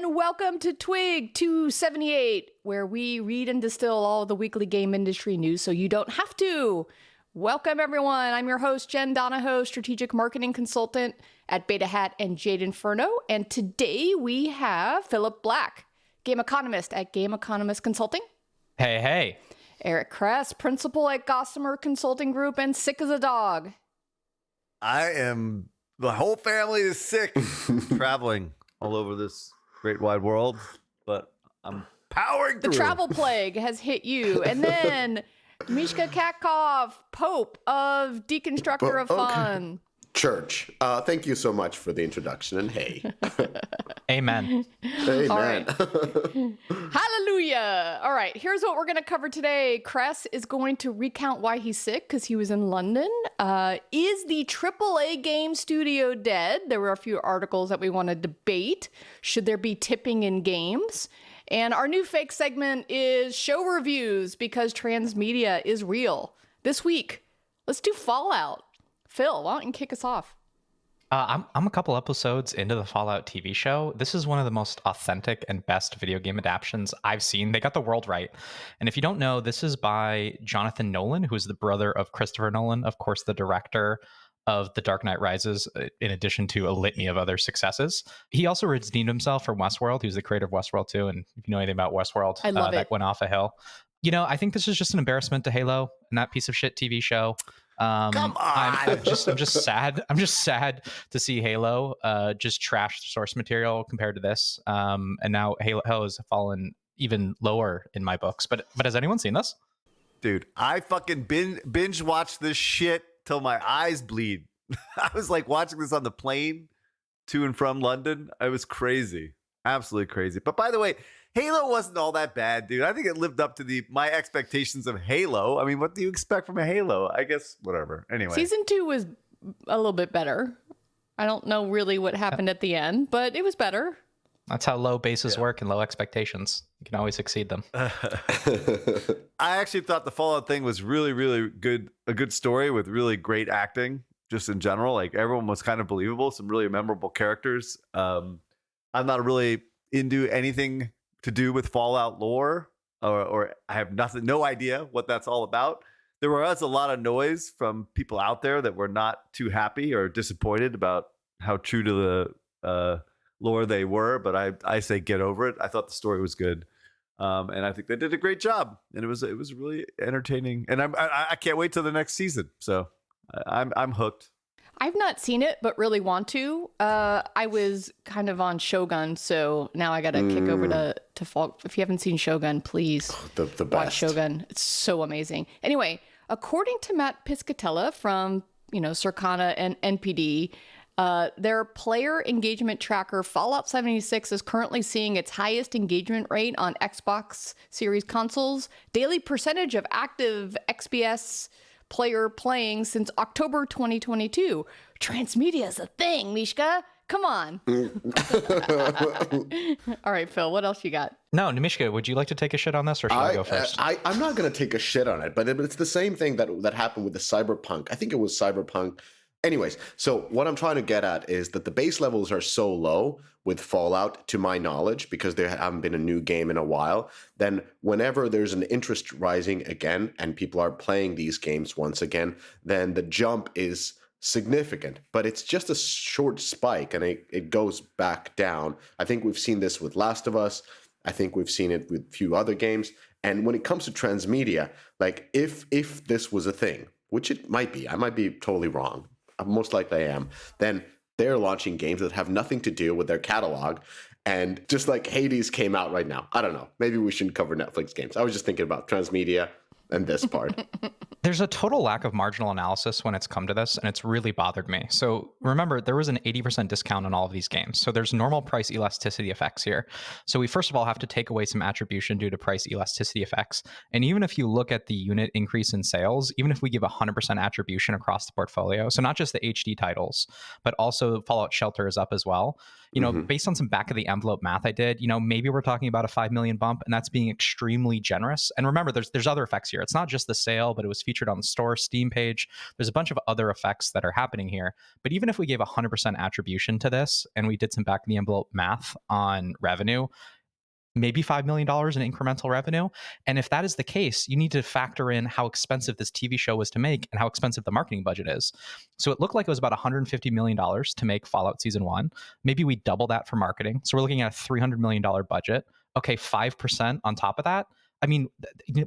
and welcome to TWIG 278, where we read and distill all the weekly game industry news so you don't have to. Welcome, everyone. I'm your host, Jen Donahoe, strategic marketing consultant at Beta Hat and Jade Inferno. And today we have Phillip Black, game economist at Game Economist Consulting. Hey, hey. Eric Kress, principal at Gossamer Consulting Group and sick as a dog. The whole family is sick, traveling all over this great wide world, but I'm powering through. The travel plague has hit you. And then Mishka Katkoff, Pope of Deconstructor of Fun. Church. Thank you so much for the introduction, and hey. Amen. Amen. All right. Hallelujah. All right, here's what we're going to cover today. Kress is going to recount why he's sick because he was in London. Is the AAA game studio dead? There were a few articles that we want to debate. Should there be tipping in games? And our new fake segment is show reviews because transmedia is real. This week, let's do Fallout. Phil, why don't you kick us off? I'm a couple episodes into the Fallout TV show. This is one of the most authentic and best video game adaptations I've seen. They got the world right. And if you don't know, this is by Jonathan Nolan, who is the brother of Christopher Nolan, of course, the director of The Dark Knight Rises, in addition to a litany of other successes. He also redeemed himself from Westworld. He was the creator of Westworld too. And if you know anything about Westworld, I love it. That went off a hill. You know, I think this is just an embarrassment to Halo and that piece of shit TV show. Come on. I'm just sad. I'm just sad to see Halo just trash the source material compared to this. And now Halo has fallen even lower in my books. But has anyone seen this? Dude, I fucking binge watched this shit till my eyes bleed. I was like watching this on the plane to and from London. I was crazy. Absolutely crazy. But by the way, Halo wasn't all that bad, dude. I think it lived up to my expectations of Halo. I mean, what do you expect from a Halo? I guess whatever. Anyway. Season 2 was a little bit better. I don't know really what happened at the end, but it was better. That's how low bases work and low expectations. You can always exceed them. I actually thought the Fallout thing was really, really good. A good story with really great acting, just in general. Like everyone was kind of believable. Some really memorable characters. I'm not really into anything to do with Fallout lore, or I have no idea what that's all about. There was a lot of noise from people out there that were not too happy or disappointed about how true to the lore they were, but I say get over it. I thought the story was good, and I think they did a great job, and it was really entertaining, and I can't wait till the nenext season. So I'm hooked. I've not seen it, but really want to. I was kind of on Shogun, so now I got to kick over to Fallout. If you haven't seen Shogun, please the best. Watch Shogun. It's so amazing. Anyway, according to Matt Piscatella from Circana and NPD, their player engagement tracker Fallout 76 is currently seeing its highest engagement rate on Xbox Series consoles. Daily percentage of active XBS player playing since October 2022. Transmedia is a thing, Mishka. Come on. All right, Phil, what else you got? No, Mishka, would you like to take a shit on this, or should I go first? I'm not going to take a shit on it, but it's the same thing that happened with the Cyberpunk. I think it was Cyberpunk. Anyways, so what I'm trying to get at is that the base levels are so low with Fallout, to my knowledge, because there haven't been a new game in a while, then whenever there's an interest rising again and people are playing these games once again, then the jump is significant. But it's just a short spike and it goes back down. I think we've seen this with Last of Us. I think we've seen it with a few other games. And when it comes to transmedia, like if this was a thing, which it might be, I might be totally wrong. Most likely I am, then they're launching games that have nothing to do with their catalog. And just like Hades came out right now. I don't know. Maybe we shouldn't cover Netflix games. I was just thinking about transmedia and this part. There's a total lack of marginal analysis when it's come to this, and it's really bothered me. So remember, there was an 80% discount on all of these games. So there's normal price elasticity effects here. So we first of all have to take away some attribution due to price elasticity effects. And even if you look at the unit increase in sales, even if we give 100% attribution across the portfolio, so not just the HD titles, but also Fallout Shelter is up as well, You know, based on some back of the envelope math I did, you know, maybe we're talking about a 5 million bump, and that's being extremely generous. And remember, there's other effects here. It's not just the sale, but it was featured on the store Steam page. There's a bunch of other effects that are happening here. But even if we gave 100% attribution to this and we did some back of the envelope math on revenue, maybe $5 million in incremental revenue. And if that is the case, you need to factor in how expensive this TV show was to make and how expensive the marketing budget is. So it looked like it was about $150 million to make Fallout Season 1. Maybe we double that for marketing. So we're looking at a $300 million budget. Okay, 5% on top of that. I mean,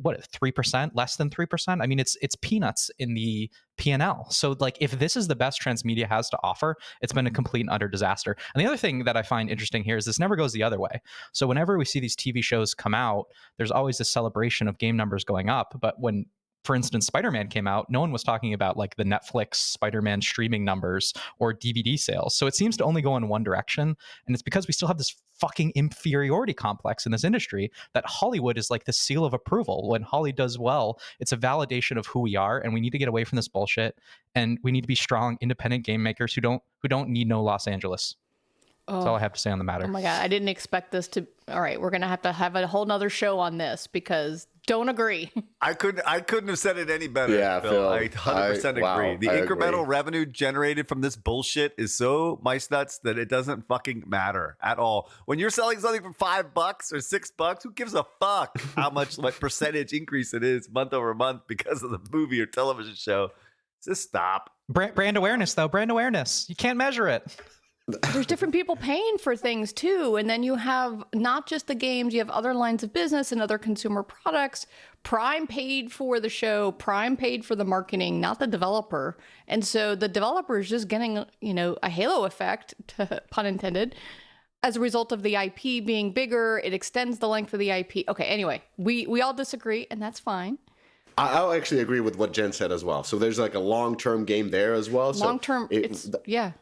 what, 3%, less than 3%? I mean, it's peanuts in the P&L. So like, if this is the best transmedia has to offer, it's been a complete and utter disaster. And the other thing that I find interesting here is this never goes the other way. So whenever we see these TV shows come out, there's always this celebration of game numbers going up. But when, for instance, Spider-Man came out, no one was talking about like the Netflix Spider-Man streaming numbers or DVD sales. So it seems to only go in one direction. And it's because we still have this fucking inferiority complex in this industry that Hollywood is like the seal of approval. When Holly does well, it's a validation of who we are, and we need to get away from this bullshit. And we need to be strong, independent game makers who don't need no Los Angeles. That's all I have to say on the matter. Oh my God. I didn't expect this to. All right. We're going to have a whole nother show on this because don't agree. I couldn't have said it any better. Yeah, Phil. I 100% agree. Wow, The I incremental agree. revenue generated from this bullshit is so mice nuts that it doesn't fucking matter at all. When you're selling something for $5 or $6, who gives a fuck how much like percentage increase it is month over month because of the movie or television show? Just stop. Brand awareness, though. Brand awareness. You can't measure it. There's different people paying for things too. And then you have not just the games, you have other lines of business and other consumer products. Prime paid for the show, Prime paid for the marketing, not the developer. And so the developer is just getting, you know, a halo effect, pun intended, as a result of the IP being bigger. It extends the length of the IP. Okay, anyway, we all disagree, and that's fine. I'll actually agree with what Jen said as well. So there's like a long-term game there as well. Long-term, yeah.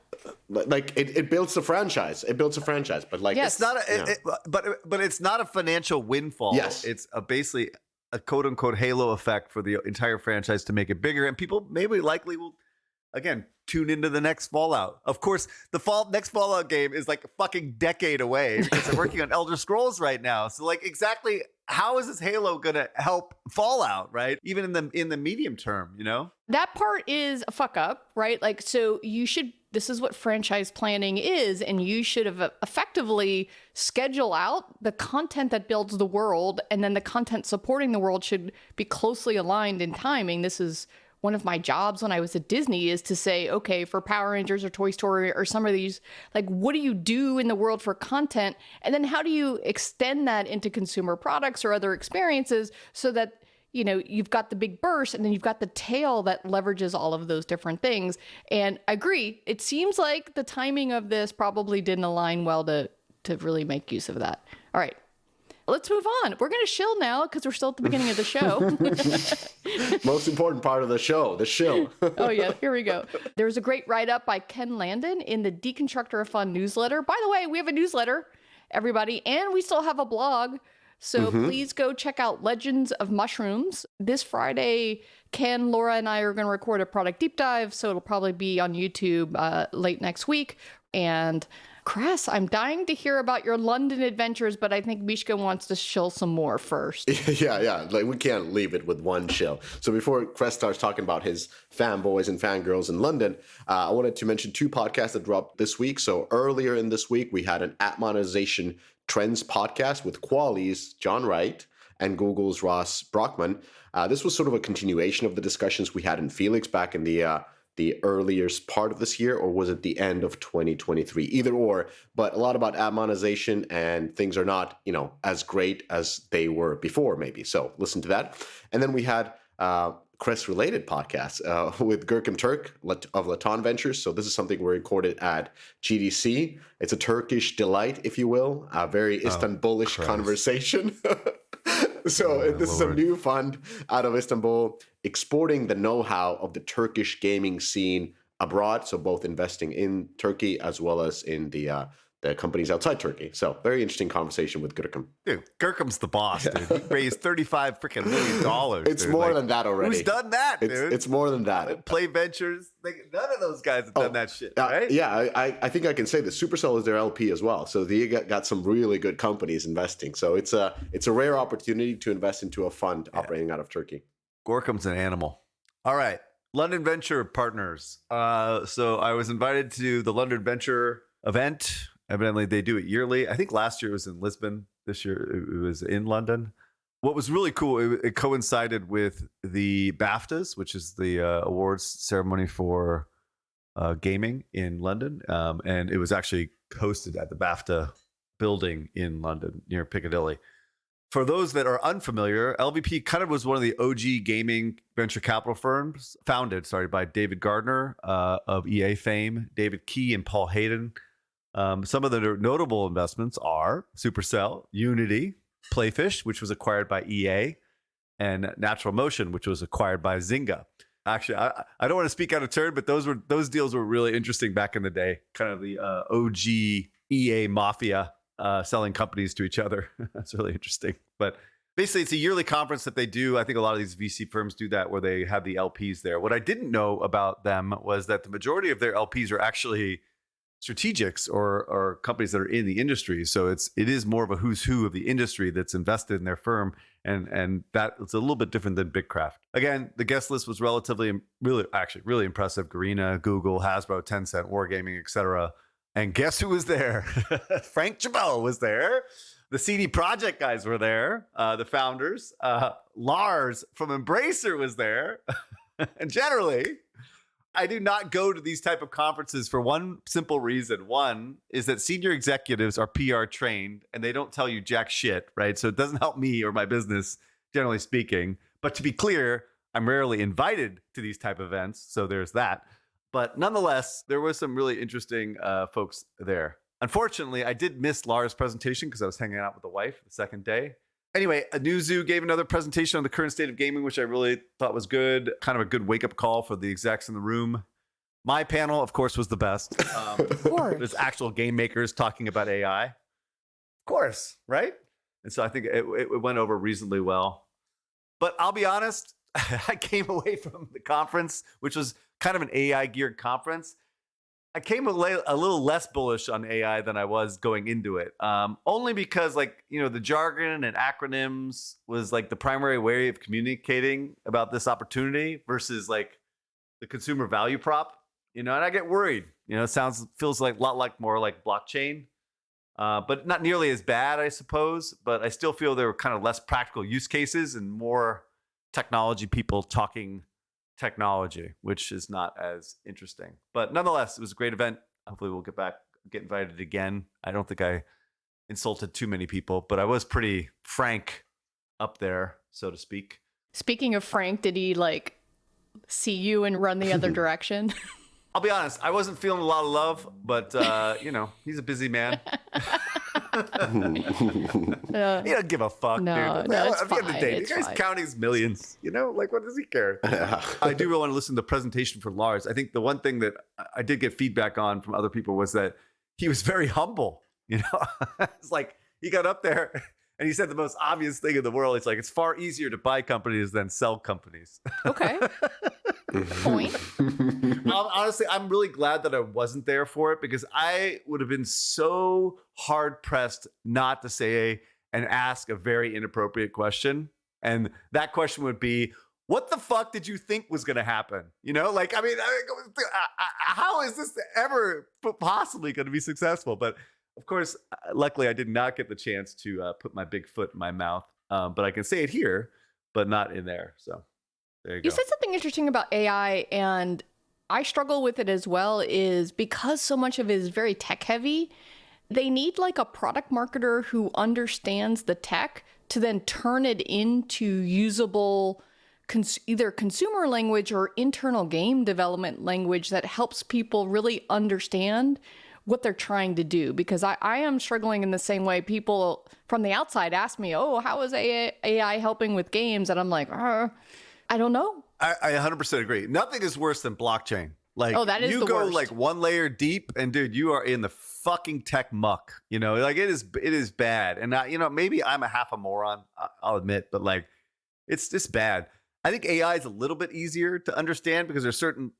Like it builds a franchise. It builds a franchise, but like Yes. It's not but it's not a financial windfall. Yes. It's basically a quote unquote halo effect for the entire franchise to make it bigger, and people maybe likely will again tune into the next Fallout. Of course, the next Fallout game is like a fucking decade away because they're working on Elder Scrolls right now. So like exactly how is this Halo gonna help Fallout, right? Even in the medium term, you know? That part is a fuck up, right? Like, so this is what franchise planning is, and you should have effectively schedule out the content that builds the world, and then the content supporting the world should be closely aligned in timing. This is one of my jobs when I was at Disney, is to say, okay, for Power Rangers or Toy Story or some of these, like, what do you do in the world for content? And then how do you extend that into consumer products or other experiences so that, you know, you've got the big burst and then you've got the tail that leverages all of those different things. And I agree. It seems like the timing of this probably didn't align well to really make use of that. All right. Let's move on. We're going to shill now because we're still at the beginning of the show. most important part of the show, the shill. Oh, yeah. Here we go. There was a great write-up by Ken Landon in the Deconstructor of Fun newsletter. By the way, we have a newsletter, everybody, and we still have a blog. So please go check out Legends of Mushrooms. This Friday, Ken, Laura, and I are going to record a product deep dive, so it'll probably be on YouTube late next week. And Kress, I'm dying to hear about your London adventures, but I think Mishka wants to shill some more first. Yeah. Like, we can't leave it with one shill. So before Kress starts talking about his fanboys and fangirls in London, I wanted to mention two podcasts that dropped this week. So earlier in this week, we had an app monetization trends podcast with Quali's John Wright and Google's Ross Brockman. This was sort of a continuation of the discussions we had in Felix back in the earlier part of this year, or was it the end of 2023? Either or, but a lot about app monetization, and things are not, you know, as great as they were before, maybe. So listen to that. And then we had Kress-related podcasts with Gürkan Turk of Latan Ventures. So this is something we recorded at GDC. It's a Turkish delight, if you will, a very Istanbulish conversation. So this is a new fund out of Istanbul, exporting the know-how of the Turkish gaming scene abroad. So both investing in Turkey as well as in the the companies outside Turkey. So very interesting conversation with Gürkem. Dude, Gürkem's the boss, dude. He raised $35 freaking million. It's more than that already. Who's done that, dude? It's more than that. Play Ventures. None of those guys have done that shit, right? Yeah, I think I can say that Supercell is their LP as well. So they got some really good companies investing. So it's a rare opportunity to invest into a fund operating out of Turkey. Gürkem's an animal. All right. London Venture Partners. So I was invited to the London Venture event. Evidently, they do it yearly. I think last year it was in Lisbon. This year it was in London. What was really cool, it coincided with the BAFTAs, which is the awards ceremony for gaming in London. And it was actually hosted at the BAFTA building in London near Piccadilly. For those that are unfamiliar, LVP kind of was one of the OG gaming venture capital firms, founded by David Gardner of EA fame, David Key and Paul Hayden. Some of the notable investments are Supercell, Unity, Playfish, which was acquired by EA, and Natural Motion, which was acquired by Zynga. Actually, I don't want to speak out of turn, but those deals were really interesting back in the day. Kind of the OG EA mafia selling companies to each other. That's really interesting. But basically, it's a yearly conference that they do. I think a lot of these VC firms do that, where they have the LPs there. What I didn't know about them was that the majority of their LPs are actually strategics or companies that are in the industry. So it is more of a who's who of the industry that's invested in their firm, and that it's a little bit different than Bigcraft. Again, the guest list was really impressive. Garena, Google, Hasbro, Tencent, Wargaming, etc. And guess who was there? Frank Chabot was there. The CD Projekt guys were there. The founders. Lars from Embracer was there. And generally, I do not go to these type of conferences for one simple reason. One is that senior executives are PR trained and they don't tell you jack shit, right? So it doesn't help me or my business, generally speaking. But to be clear, I'm rarely invited to these type of events. So there's that. But nonetheless, there was some really interesting folks there. Unfortunately, I did miss Lars' presentation because I was hanging out with the wife the second day. Anyway, Anuzu gave another presentation on the current state of gaming, which I really thought was good. Kind of a good wake-up call for the execs in the room. My panel, of course, was the best. Of course. There's actual game makers talking about AI. Of course, right? And so I think it went over reasonably well. But I'll be honest, I came away from the conference, which was kind of an AI-geared conference. I came a little less bullish on AI than I was going into it. Only because, the jargon and acronyms was the primary way of communicating about this opportunity versus the consumer value prop. And I get worried. It feels more like blockchain, but not nearly as bad, I suppose. But I still feel there were kind of less practical use cases and more technology people talking technology, which is not as interesting. But nonetheless, it was a great event. Hopefully we'll get invited again. I don't think I insulted too many people, but I was pretty frank up there, so to speak. Speaking of Frank, did he see you and run the other direction? I'll be honest, I wasn't feeling a lot of love, but he's a busy man. He doesn't give a fuck, no, dude. No, At the end of the day, the guy's counting his millions. What does he care? I do really want to listen to the presentation for Lars. I think the one thing that I did get feedback on from other people was that he was very humble. It's he got up there and he said the most obvious thing in the world. It's it's far easier to buy companies than sell companies. Okay. Point. Honestly, I'm really glad that I wasn't there for it, because I would have been so hard pressed not to say and ask a very inappropriate question. And that question would be, what the fuck did you think was going to happen? How is this ever possibly going to be successful? But of course, luckily, I did not get the chance to put my big foot in my mouth. But I can say it here, but not in there. So there you go. You said something interesting about AI, and I struggle with it as well, is because so much of it is very tech heavy, they need a product marketer who understands the tech to then turn it into usable either consumer language or internal game development language that helps people really understand what they're trying to do. Because I am struggling in the same way. People from the outside ask me, oh, how is AI helping with games? And I'm like, I don't know. I 100% agree. Nothing is worse than blockchain. Like, Oh, that is you the go worst. like one layer deep, and dude, you are in the fucking tech muck. Like it is bad. And maybe I'm a half a moron. I'll admit, but like, it's just bad. I think AI is a little bit easier to understand because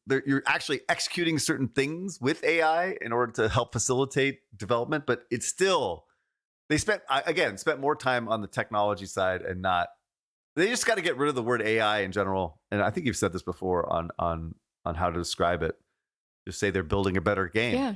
you're actually executing certain things with AI in order to help facilitate development. But it's still, they spent more time on the technology side and not. They just got to get rid of the word AI in general. And I think you've said this before on how to describe it. Just say they're building a better game. Yeah,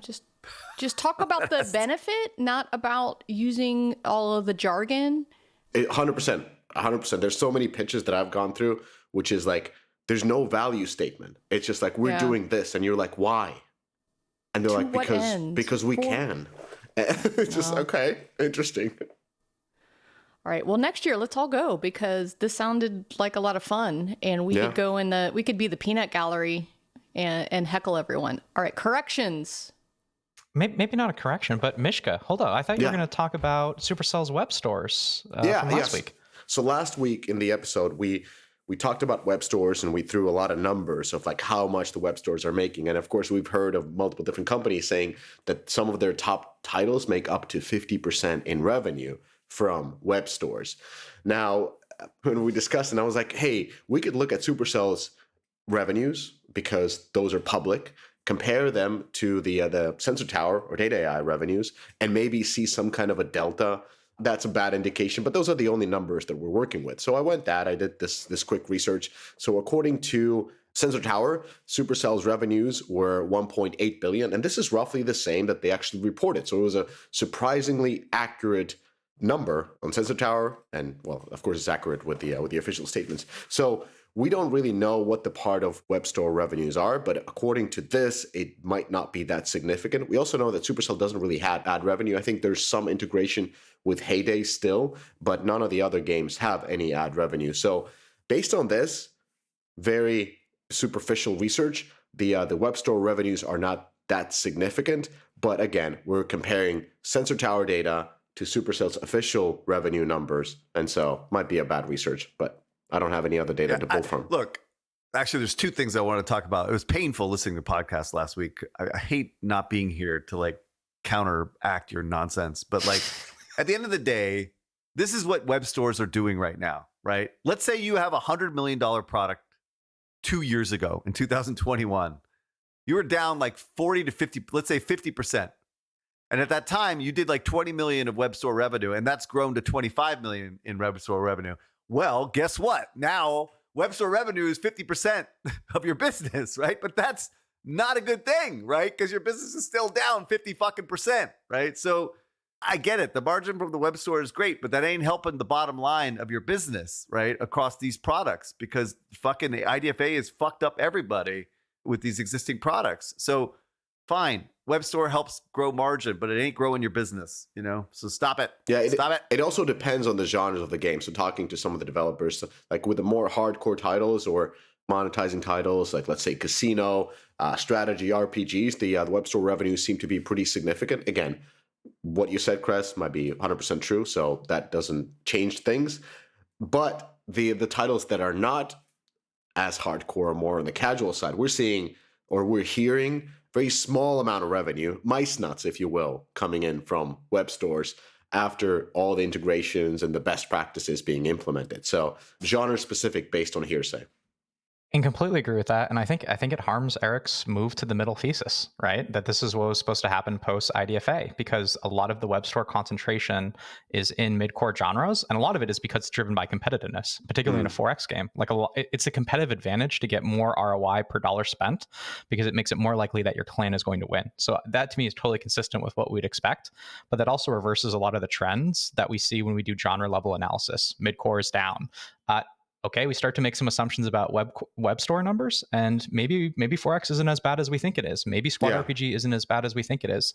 just talk about the benefit, not about using all of the jargon. 100%. 100%. There's so many pitches that I've gone through, which is like, there's no value statement. It's just like, we're doing this. And you're like, why? And they're like, because we can. It's just, okay, interesting. All right. Well, next year, let's all go because this sounded like a lot of fun. And we could go we could be the peanut gallery and heckle everyone. All right. Corrections. Maybe not a correction, but Mishka, hold on. I thought you were going to talk about Supercell's web stores from last week. So last week in the episode, we talked about web stores and we threw a lot of numbers of like how much the web stores are making. And of course, we've heard of multiple different companies saying that some of their top titles make up to 50% in revenue from web stores. Now, when we discussed it, I was like, hey, we could look at Supercell's revenues because those are public, compare them to the Sensor Tower or Data AI revenues, and maybe see some kind of a delta. That's a bad indication, but those are the only numbers that we're working with. So I did this quick research. So according to Sensor Tower, Supercell's revenues were 1.8 billion, and this is roughly the same that they actually reported. So it was a surprisingly accurate number on Sensor Tower, and well, of course, it's accurate with the official statements. So we don't really know what the part of web store revenues are, but according to this, it might not be that significant. We also know that Supercell doesn't really have ad revenue. I think there's some integration with Heyday still, but none of the other games have any ad revenue. So based on this very superficial research, the web store revenues are not that significant. But again, we're comparing Sensor Tower data to Supercell's official revenue numbers, and so might be a bad research, but I don't have any other data to pull from. Look, actually, there's two things I want to talk about. It was painful listening to the podcast last week. I hate not being here to like counteract your nonsense, but like at the end of the day, this is what web stores are doing right now, right? Let's say you have $100 million product 2 years ago in 2021. You were down like 40 to 50, let's say 50%. And at that time, you did like 20 million of web store revenue, and that's grown to 25 million in web store revenue. Well, guess what? Now, web store revenue is 50% of your business, right? But that's not a good thing, right? Because your business is still down 50 fucking percent, right? So I get it. The margin from the web store is great, but that ain't helping the bottom line of your business, right? Across these products, because fucking the IDFA has fucked up everybody with these existing products. So fine, web store helps grow margin, but it ain't growing your business, So stop it. Stop it. It also depends on the genres of the game. So talking to some of the developers, like with the more hardcore titles or monetizing titles, like let's say casino, strategy, RPGs, the web store revenues seem to be pretty significant. Again, what you said, Kress, might be 100% true, so that doesn't change things. But the titles that are not as hardcore or more on the casual side, we're hearing very small amount of revenue, mice nuts, if you will, coming in from web stores after all the integrations and the best practices being implemented. So genre specific based on hearsay. And completely agree with that. And I think it harms Eric's move to the middle thesis, right? That this is what was supposed to happen post IDFA, because a lot of the web store concentration is in mid-core genres, and a lot of it is because it's driven by competitiveness, particularly in a 4X game. Like it's a competitive advantage to get more ROI per dollar spent, because it makes it more likely that your clan is going to win. So that to me is totally consistent with what we'd expect, but that also reverses a lot of the trends that we see when we do genre level analysis. Mid-core is down. Okay, we start to make some assumptions about web store numbers, and maybe 4X isn't as bad as we think it is. Maybe Squad RPG isn't as bad as we think it is.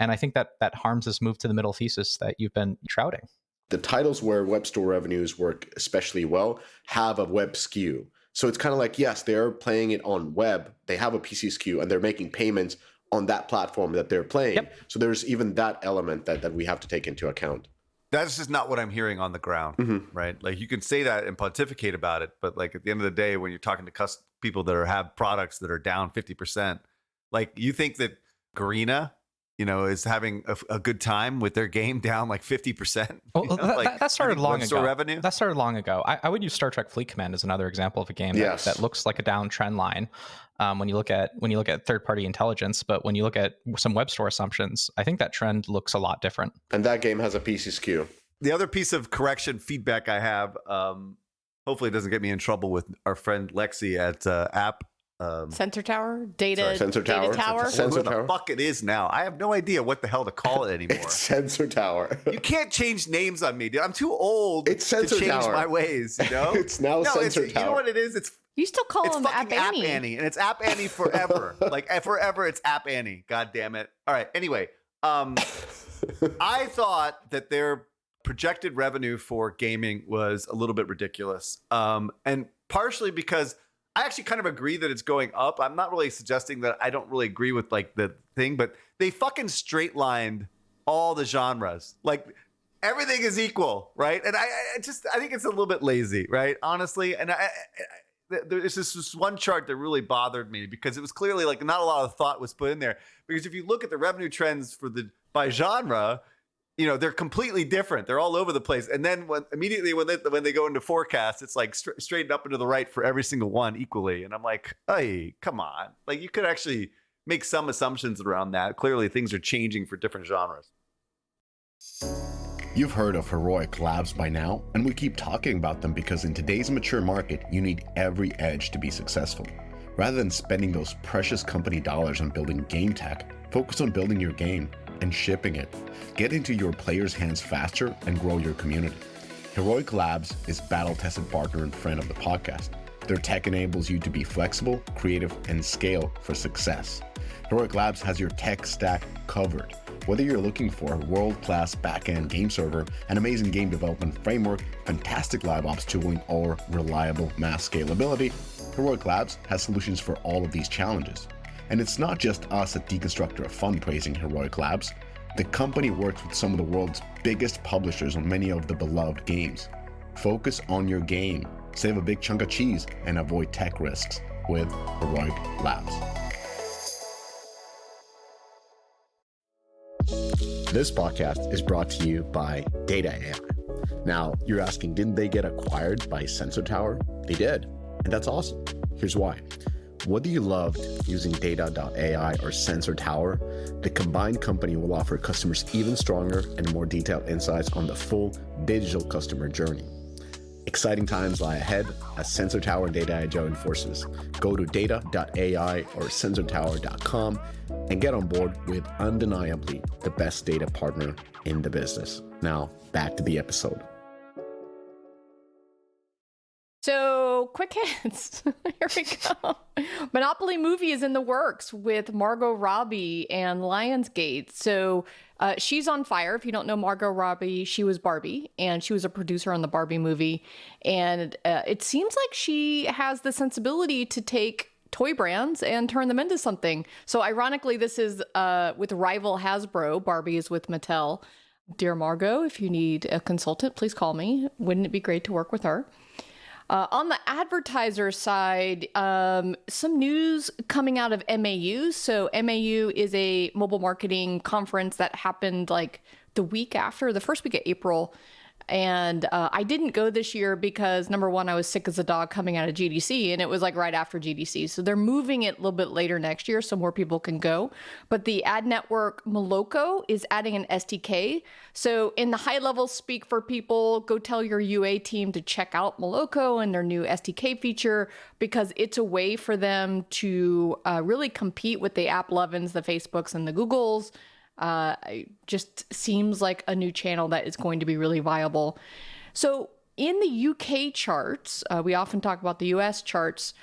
And I think that harms this move to the middle thesis that you've been shrouding. The titles where web store revenues work especially well have a web SKU. So it's kind of like, yes, they're playing it on web, they have a PC SKU, and they're making payments on that platform that they're playing. Yep. So there's even that element that we have to take into account. That's just not what I'm hearing on the ground, right? Like you can say that and pontificate about it, but like at the end of the day, when you're talking to people that have products that are down 50%, like you think that Garena, is having a good time with their game down like 50%. Well, that started long ago. Revenue? That started long ago. I would use Star Trek Fleet Command as another example of a game that looks like a downtrend line when you look at third-party intelligence. But when you look at some web store assumptions, I think that trend looks a lot different. And that game has a PC SKU. The other piece of correction feedback I have, hopefully it doesn't get me in trouble with our friend Lexi at App. Sensor Tower? Data Sensor Tower? Who the fuck it is now. I have no idea what the hell to call it anymore. It's Sensor Tower. You can't change names on me, dude. I'm too old to change my ways, It's now Sensor Tower. You know what it is? You still call it's him fucking App Annie. And it's App Annie forever. Like forever, it's App Annie. God damn it. All right. Anyway, I thought that their projected revenue for gaming was a little bit ridiculous, and partially because I actually kind of agree that it's going up. I'm not really suggesting that I don't really agree with like the thing, but they fucking straight lined all the genres. Like everything is equal, right? And I think it's a little bit lazy, right? Honestly, and there's this one chart that really bothered me because it was clearly like not a lot of thought was put in there. Because if you look at the revenue trends by genre, they're completely different. They're all over the place. And then when they go into forecast, it's like straight up and to the right for every single one equally. And I'm like, hey, come on. Like you could actually make some assumptions around that. Clearly things are changing for different genres. You've heard of Heroic Labs by now, and we keep talking about them because in today's mature market, you need every edge to be successful. Rather than spending those precious company dollars on building game tech, focus on building your game and shipping it. Get into your players' hands faster and grow your community. Heroic Labs is battle-tested partner and friend of the podcast. Their tech enables you to be flexible, creative, and scale for success. Heroic Labs has your tech stack covered. Whether you're looking for a world-class back-end game server, an amazing game development framework, fantastic live ops tooling, or reliable mass scalability, Heroic Labs has solutions for all of these challenges. And it's not just us at Deconstructor of Fun praising Heroic Labs. The company works with some of the world's biggest publishers on many of the beloved games. Focus on your game, save a big chunk of cheese, and avoid tech risks with Heroic Labs. This podcast is brought to you by Data AI. Now, you're asking, didn't they get acquired by Sensor Tower? They did, and that's awesome. Here's why. Whether you loved using Data.ai or Sensor Tower, the combined company will offer customers even stronger and more detailed insights on the full digital customer journey. Exciting times lie ahead as Sensor Tower and Data AI join forces. Go to Data.ai or SensorTower.com and get on board with undeniably the best data partner in the business. Now, back to the episode. So, quick hits. Here we go. Monopoly movie is in the works with Margot Robbie and Lionsgate. So, she's on fire. If you don't know Margot Robbie, she was Barbie, and she was a producer on the Barbie movie. And it seems like she has the sensibility to take toy brands and turn them into something. So, ironically, this is with rival Hasbro. Barbie is with Mattel. Dear Margot, if you need a consultant, please call me. Wouldn't it be great to work with her? On the advertiser side, some news coming out of MAU. So MAU is a mobile marketing conference that happened like the first week of April. And I didn't go this year because, number one, I was sick as a dog coming out of GDC, and it was like right after GDC. So they're moving it a little bit later next year so more people can go. But the ad network Moloko is adding an SDK. So in the high level speak for people, go tell your UA team to check out Moloko and their new SDK feature, because it's a way for them to really compete with the AppLovins, the Facebooks, and the Googles. It just seems like a new channel that is going to be really viable. So in the UK charts, we often talk about the US charts,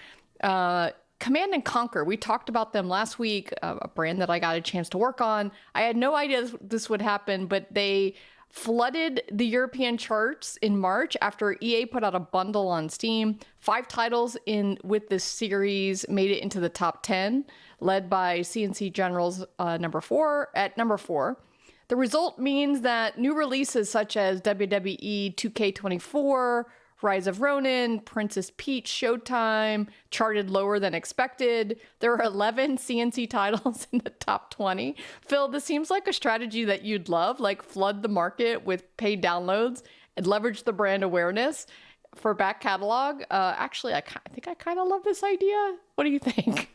Command and Conquer, we talked about them last week, a brand that I got a chance to work on. I had no idea this would happen, but they flooded the European charts in March after EA put out a bundle on Steam. 5 titles with this series made it into the top 10, led by CNC Generals number 4. At number 4, The result means that new releases such as WWE 2K24, Rise of Ronin, Princess Peach Showtime charted lower than expected. There are 11 CNC titles in the top 20. Phil, this seems like a strategy that you'd love, like flood the market with paid downloads and leverage the brand awareness for back catalog. Actually, I think I kind of love this idea. What do you think?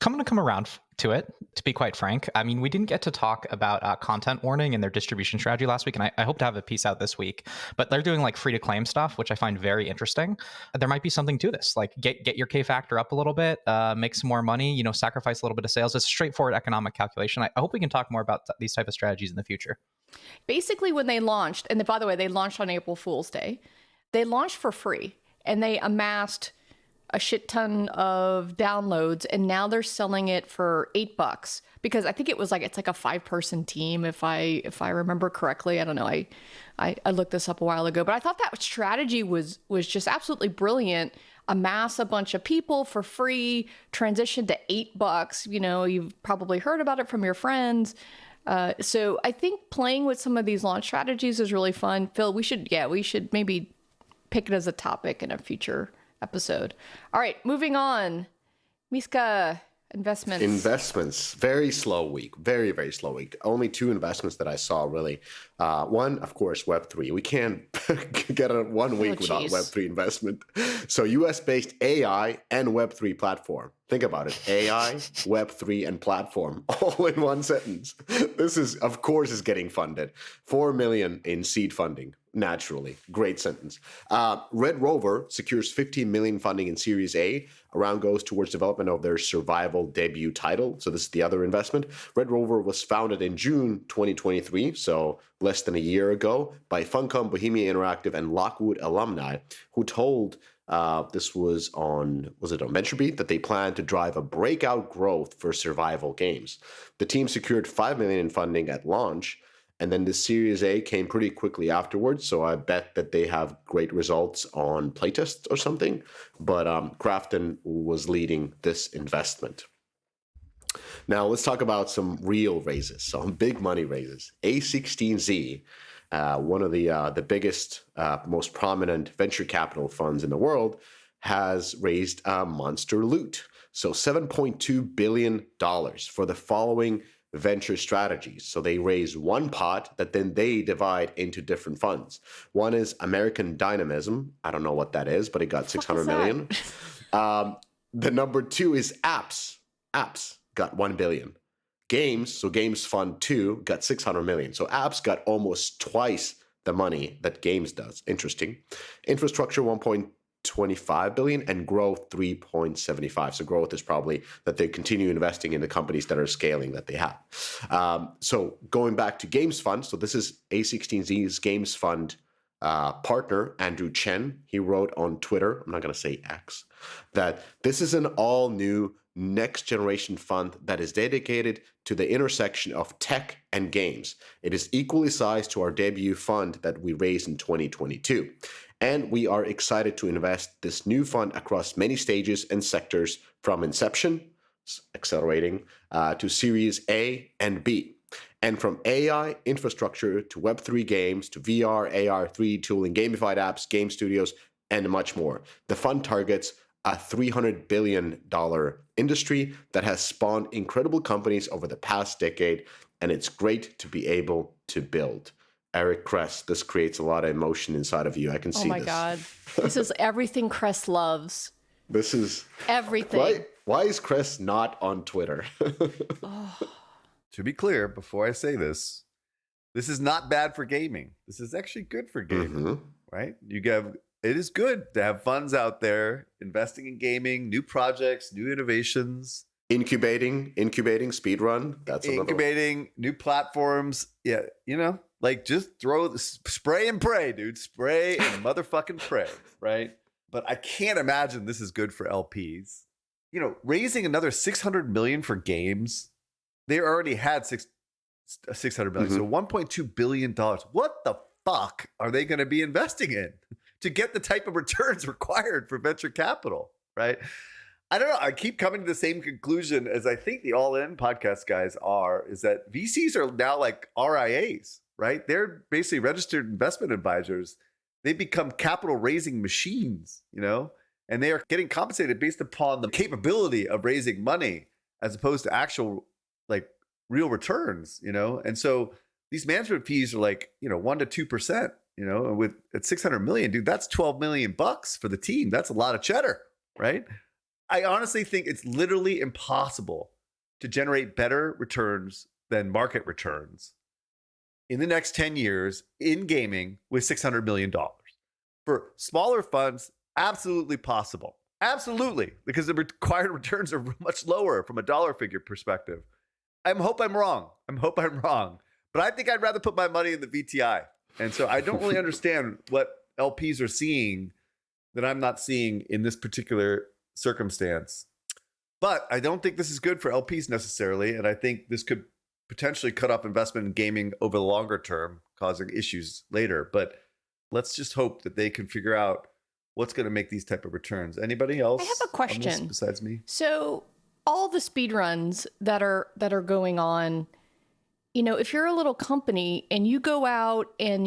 I'm going to come around to it, to be quite frank. I mean, we didn't get to talk about content warning and their distribution strategy last week, and I hope to have a piece out this week. But they're doing like free to claim stuff, which I find very interesting. There might be something to this, like get your K factor up a little bit, make some more money, sacrifice a little bit of sales. It's a straightforward economic calculation. I hope we can talk more about these type of strategies in the future. Basically, when they launched, and by the way, they launched on April Fool's Day, they launched for free, and they amassed a shit ton of downloads, and now they're selling it for $8 because I think it's like a 5-person team if I remember correctly. I don't know. I looked this up a while ago, but I thought that strategy was just absolutely brilliant. Amass a bunch of people for free, transition to $8. You've probably heard about it from your friends. So I think playing with some of these launch strategies is really fun. Phil, we should maybe pick it as a topic in a future episode. All right, moving on. Miska, investments. Very slow week. Very, very slow week. Only 2 investments that I saw, really. One, of course, Web3. We can't get a 1 week without Web3 investment. So US-based AI and Web3 platform. Think about it. AI, Web3, and platform all in one sentence. This is, of course, is getting funded. $4 million in seed funding. Naturally. Great sentence. Red Rover secures $15 million funding in Series A. Around goes towards development of their survival debut title. So this is the other investment. Red Rover was founded in June 2023, so less than a year ago, by Funcom, Bohemia Interactive, and Lockwood alumni, who told this was it on VentureBeat, that they plan to drive a breakout growth for survival games. The team secured $5 million in funding at launch, and then the Series A came pretty quickly afterwards, so I bet that they have great results on playtests or something. But Krafton was leading this investment. Now let's talk about some real raises, some big money raises. A16Z, one of the biggest, most prominent venture capital funds in the world, has raised a monster loot. So $7.2 billion for the following venture strategies. So they raise one pot that then they divide into different funds. One is American Dynamism. I don't know what that is, but it got $600 million. The number 2 is Apps. Apps got $1 billion. Games, so Games Fund 2 got $600 million. So Apps got almost twice the money that Games does. Interesting. Infrastructure 1.25 billion and growth 3.75. So growth is probably that they continue investing in the companies that are scaling that they have. So going back to Games Fund, so this is A16Z's Games Fund partner, Andrew Chen. He wrote on Twitter, I'm not going to say X, that this is an all new next generation fund that is dedicated to the intersection of tech and games. It is equally sized to our debut fund that we raised in 2022. And we are excited to invest this new fund across many stages and sectors from inception, accelerating, to Series A and B. And from AI infrastructure to Web3 games to VR, AR, 3D tooling, gamified apps, game studios, and much more. The fund targets a $300 billion industry that has spawned incredible companies over the past decade, and it's great to be able to build. Eric Kress, this creates a lot of emotion inside of you. I can see this. Oh my God. This is everything Kress loves. This is everything. Why is Kress not on Twitter? To be clear, before I say this is not bad for gaming. This is actually good for gaming, right? It is good to have funds out there investing in gaming, new projects, new innovations. Incubating, speedrun. That's incubating new platforms. Yeah, like just spray and pray, dude. Spray and motherfucking pray, right? But I can't imagine this is good for LPs. Raising another $600 million for games. They already had $600 million, so $1.2 billion. What the fuck are they going to be investing in to get the type of returns required for venture capital, right? I don't know. I keep coming to the same conclusion as I think the All In podcast guys are, is that VCs are now like RIAs, right? They're basically registered investment advisors. They become capital raising machines, and they are getting compensated based upon the capability of raising money as opposed to actual like real returns, And so these management fees are like, 1% to 2%, and at 600 million, dude, that's 12 million bucks for the team. That's a lot of cheddar, right? I honestly think it's literally impossible to generate better returns than market returns in the next 10 years in gaming with $600 million. For smaller funds, absolutely possible. Absolutely, because the required returns are much lower from a dollar figure perspective. I hope I'm wrong. But I think I'd rather put my money in the VTI. And so I don't really understand what LPs are seeing that I'm not seeing in this particular circumstance. But I don't think this is good for LPs necessarily. And I think this could potentially cut off investment in gaming over the longer term, causing issues later. But let's just hope that they can figure out what's going to make these type of returns. Anybody else? I have a question besides me. So all the speed runs that are going on, if you're a little company and you go out and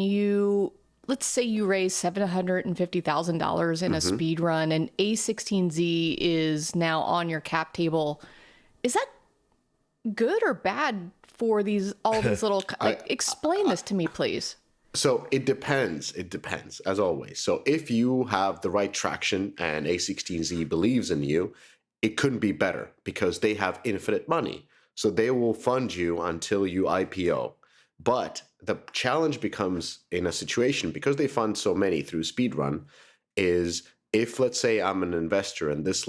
let's say you raise $750,000 in a speed run and A16Z is now on your cap table, is that good or bad for all these little? Explain this to me, please. So it depends. It depends, as always. So if you have the right traction and A16Z believes in you, it couldn't be better because they have infinite money. So they will fund you until you IPO. But the challenge becomes in a situation, because they fund so many through speedrun, is if, let's say, I'm an investor and this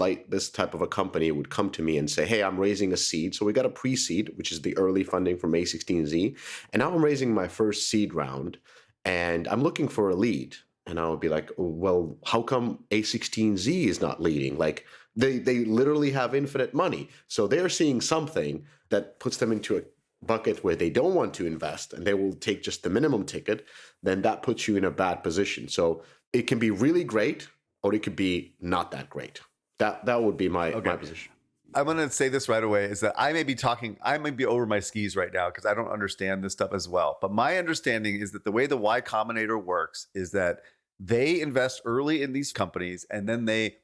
type of a company would come to me and say, hey, I'm raising a seed. So we got a pre-seed, which is the early funding from A16Z. And now I'm raising my first seed round and I'm looking for a lead. And I would be like, well, how come A16Z is not leading? Like they literally have infinite money. So they're seeing something that puts them into a bucket where they don't want to invest and they will take just the minimum ticket. Then that puts you in a bad position. So it can be really great, or it could be not that great. That would be my position. I'm going to say this right away, is that I may be over my skis right now because I don't understand this stuff as well. But my understanding is that the way the Y Combinator works is that they invest early in these companies and then they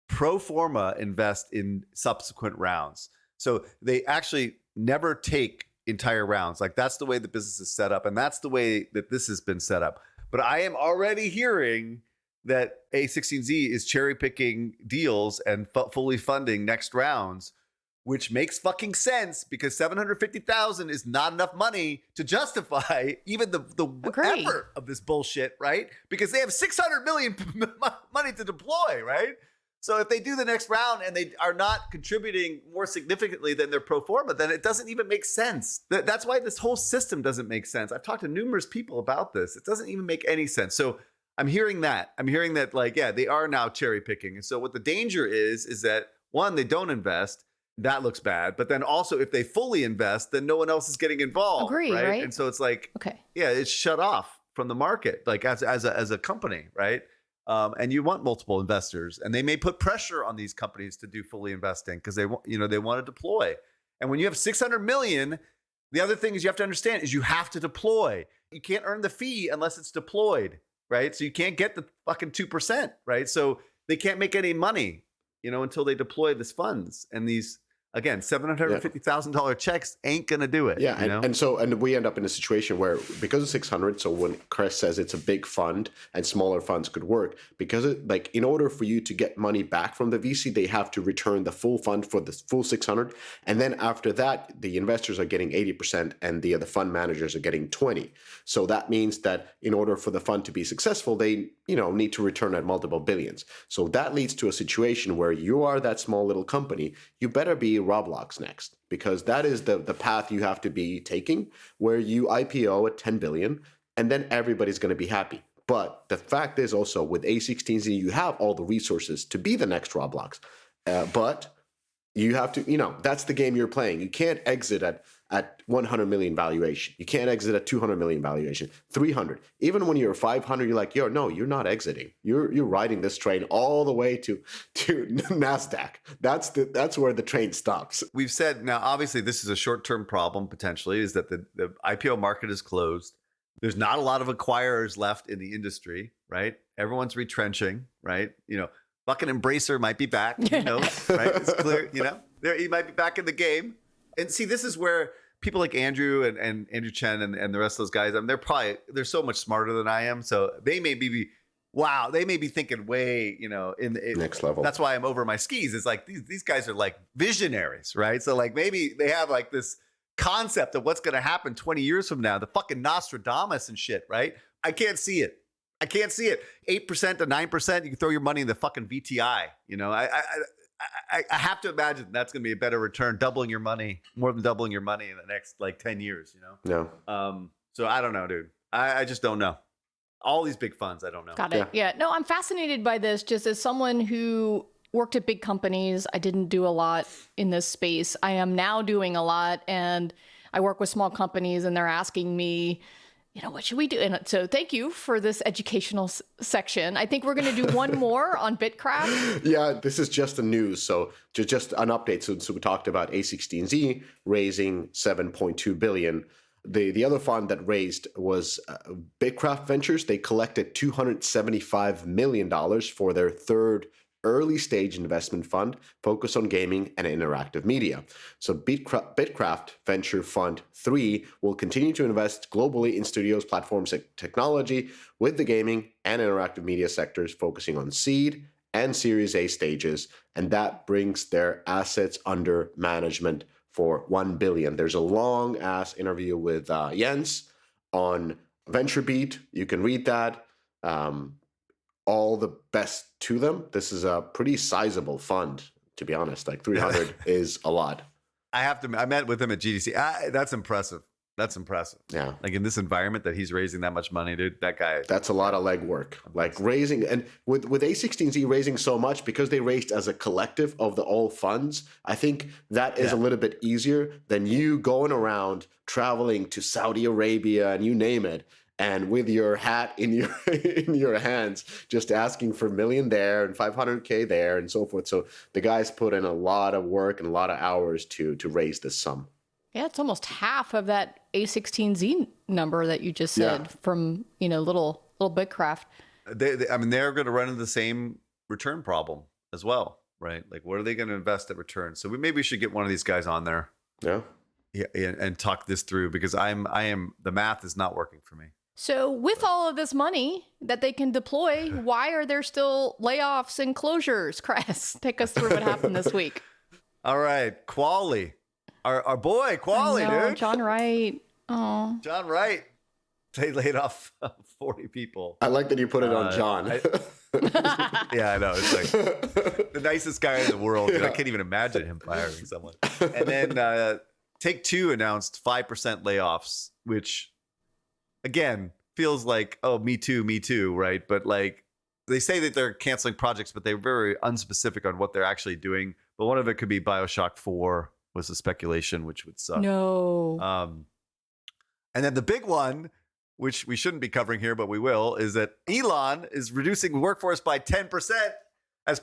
pro forma invest in subsequent rounds. So they actually never take entire rounds. Like that's the way the business is set up. And that's the way that this has been set up. But I am already hearing that A16Z is cherry picking deals and fully funding next rounds, which makes fucking sense because $750,000 is not enough money to justify even the effort of this bullshit, right? Because they have $600 million money to deploy, right? So if they do the next round and they are not contributing more significantly than their pro forma, then it doesn't even make sense. That's why this whole system doesn't make sense. I've talked to numerous people about this. It doesn't even make any sense. So I'm hearing that. Like, yeah, they are now cherry picking. And so what the danger is that one, they don't invest. That looks bad. But then also if they fully invest, then no one else is getting involved. Agree, right? And so it's like, okay, yeah, it's shut off from the market, like as a company, right? And you want multiple investors, and they may put pressure on these companies to do fully investing because they want to deploy. And when you have 600 million, the other thing is you have to understand is you have to deploy. You can't earn the fee unless it's deployed, right? So you can't get the fucking 2%, right? So they can't make any money, until they deploy these funds. And these, again, $750,000 checks ain't gonna do it. Yeah, and we end up in a situation where, because of 600, so when Kress says it's a big fund and smaller funds could work, because in order for you to get money back from the VC, they have to return the full fund for the full 600, and then after that, the investors are getting 80% and the fund managers are getting 20. So that means that in order for the fund to be successful, they need to return at multiple billions. So that leads to a situation where you are that small little company, you better be Roblox next, because that is the path you have to be taking, where you IPO at 10 billion and then everybody's going to be happy. But the fact is also with A16Z, you have all the resources to be the next Roblox. But you have to, that's the game you're playing. You can't exit at at 100 million valuation. You can't exit at 200 million valuation. 300. Even when you're 500, you're like, no, you're not exiting. You're riding this train all the way to Nasdaq. That's where the train stops. We've said now, obviously, this is a short-term problem potentially. Is that the IPO market is closed. There's not a lot of acquirers left in the industry, right? Everyone's retrenching, right? Fucking Embracer might be back. Who knows, right? It's clear, he might be back in the game. And see, this is where people like Andrew and Andrew Chen and the rest of those guys, they're so much smarter than I am. So they may be thinking way, in the next level. That's why I'm over my skis. It's like these guys are like visionaries, right? So like maybe they have like this concept of what's going to happen 20 years from now, the fucking Nostradamus and shit, right? I can't see it. 8% to 9%. You can throw your money in the fucking VTI. I have to imagine that's going to be a better return, more than doubling your money in the next like 10 years, Yeah. So I don't know, dude. I just don't know. All these big funds, I don't know. Got it. Yeah. No, I'm fascinated by this just as someone who worked at big companies. I didn't do a lot in this space. I am now doing a lot, and I work with small companies, and they're asking me, what should we do? And so thank you for this educational section. I think we're going to do one more on Bitcraft. Yeah, this is just the news. So just an update. So we talked about A16Z raising 7.2 billion. The other fund that raised was Bitcraft Ventures. They collected $275 million for their third early stage investment fund focused on gaming and interactive media. So Bitcraft Venture Fund 3 will continue to invest globally in studios, platforms, and technology with the gaming and interactive media sectors, focusing on seed and Series A stages, and that brings their assets under management for 1 billion. There's a long ass interview with Jens on VentureBeat. You can read that. All the best to them. This is a pretty sizable fund, to be honest. Like 300 is a lot. I met with him at GDC. That's impressive. Yeah. Like in this environment that he's raising that much money, dude, that guy. That's a lot of legwork. Like raising, and with A16Z raising so much, because they raised as a collective of the all funds, I think that is a little bit easier than you going around traveling to Saudi Arabia and you name it, and with your hat in your hands, just asking for $1 million there and 500K there and so forth. So the guys put in a lot of work and a lot of hours to raise this sum. Yeah, it's almost half of that A16Z number that you just said from little Bitcraft. They're going to run into the same return problem as well, right? Like, what are they going to invest at return? So maybe we should get one of these guys on there. Yeah, and talk this through, because the math is not working for me. So with all of this money that they can deploy, why are there still layoffs and closures? Kress, take us through what happened this week. All right, Quali, our boy Quali, dude. John Wright. Oh, John Wright. They laid off 40 people. I like that you put it on John. Yeah, I know. It's like the nicest guy in the world. Dude. I can't even imagine him firing someone. And then Take-Two announced 5% layoffs, which, again, feels like, oh, me too, right? But like, they say that they're canceling projects, but they're very unspecific on what they're actually doing. But one of it could be BioShock 4 was the speculation, which would suck. No. And then the big one, which we shouldn't be covering here, but we will, is that Elon is reducing workforce by 10% as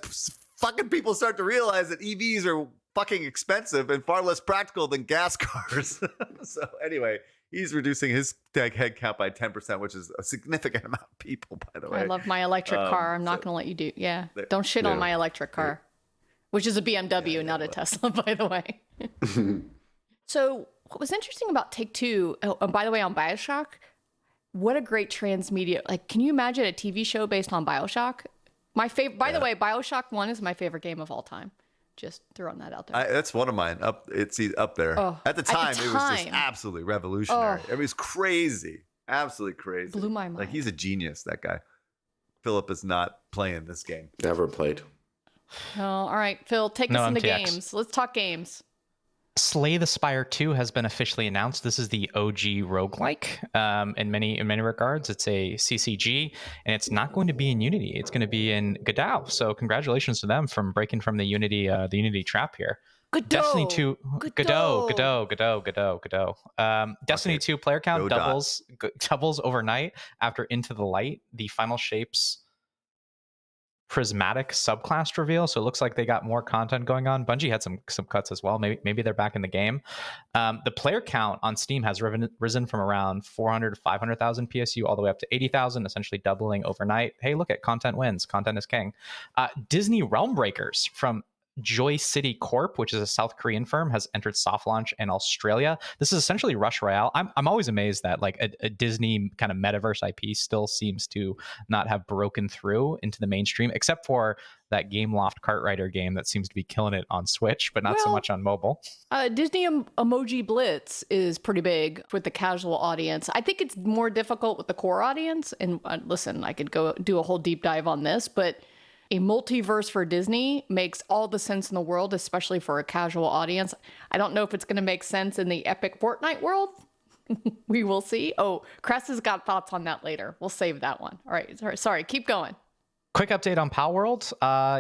fucking people start to realize that EVs are fucking expensive and far less practical than gas cars. So anyway, he's reducing his headcount by 10%, which is a significant amount of people, by the way. I love my electric car. I'm not going to let you do. Yeah. Don't shit on my electric car, which is a BMW, not a Tesla, by the way. So what was interesting about Take-Two, and by the way, on BioShock, what a great transmedia. Like, can you imagine a TV show based on BioShock? My favorite, by the way, BioShock 1 is my favorite game of all time. Just throwing that out there. That's one of mine. It's up there. At the time, it was just absolutely revolutionary. It was crazy. Absolutely crazy. Blew my mind. Like, he's a genius, that guy. Phillip is not playing this game. Never played. Oh, all right, Phil, take us into MTX. games. Let's talk games. Slay the Spire 2 has been officially announced. This is the OG roguelike in many regards. It's a CCG, and it's not going to be in Unity. It's going to be in Godot. So congratulations to them from breaking from the Unity trap here. Destiny Godot. 2, Godot. Destiny Okay. 2 player count Go dot. doubles overnight after Into the Light, the Final Shapes prismatic subclass reveal. So it looks like they got more content going on. Bungie had some cuts as well. Maybe they're back in the game. The player count on Steam has risen from around 400 to 500,000 PSU all the way up to 80,000, essentially doubling overnight. Hey, look at content wins. Content is king. Disney Realm Breakers from Joy City Corp, which is a South Korean firm, has entered soft launch in Australia. This is essentially Rush Royale. I'm always amazed that like a Disney kind of metaverse IP still seems to not have broken through into the mainstream, except for that Gameloft Kartrider game that seems to be killing it on Switch, but not so Well, much on mobile. Disney Emoji Blitz is pretty big with the casual audience. I think it's more difficult with the core audience. And listen, I could go do a whole deep dive on this, but a multiverse for Disney makes all the sense in the world, especially for a casual audience. I don't know if it's going to make sense in the epic Fortnite world. We will see. Oh, Kress has got thoughts on that later. We'll save that one. All right. Sorry. Keep going. Quick update on Palworld.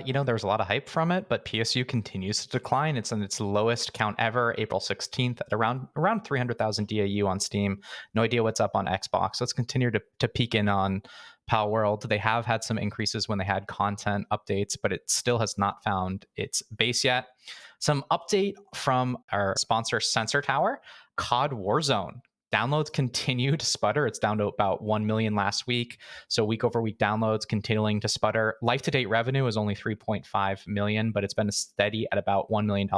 There was a lot of hype from it, but PSU continues to decline. It's in its lowest count ever, April 16th, at around 300,000 DAU on Steam. No idea what's up on Xbox. Let's continue to peek in on Palworld. They have had some increases when they had content updates, but it still has not found its base yet. Some update from our sponsor, Sensor Tower. COD Warzone. Downloads continue to sputter. It's down to about 1 million last week. So week over week downloads continuing to sputter. Life to date revenue is only 3.5 million, but it's been steady at about $1 million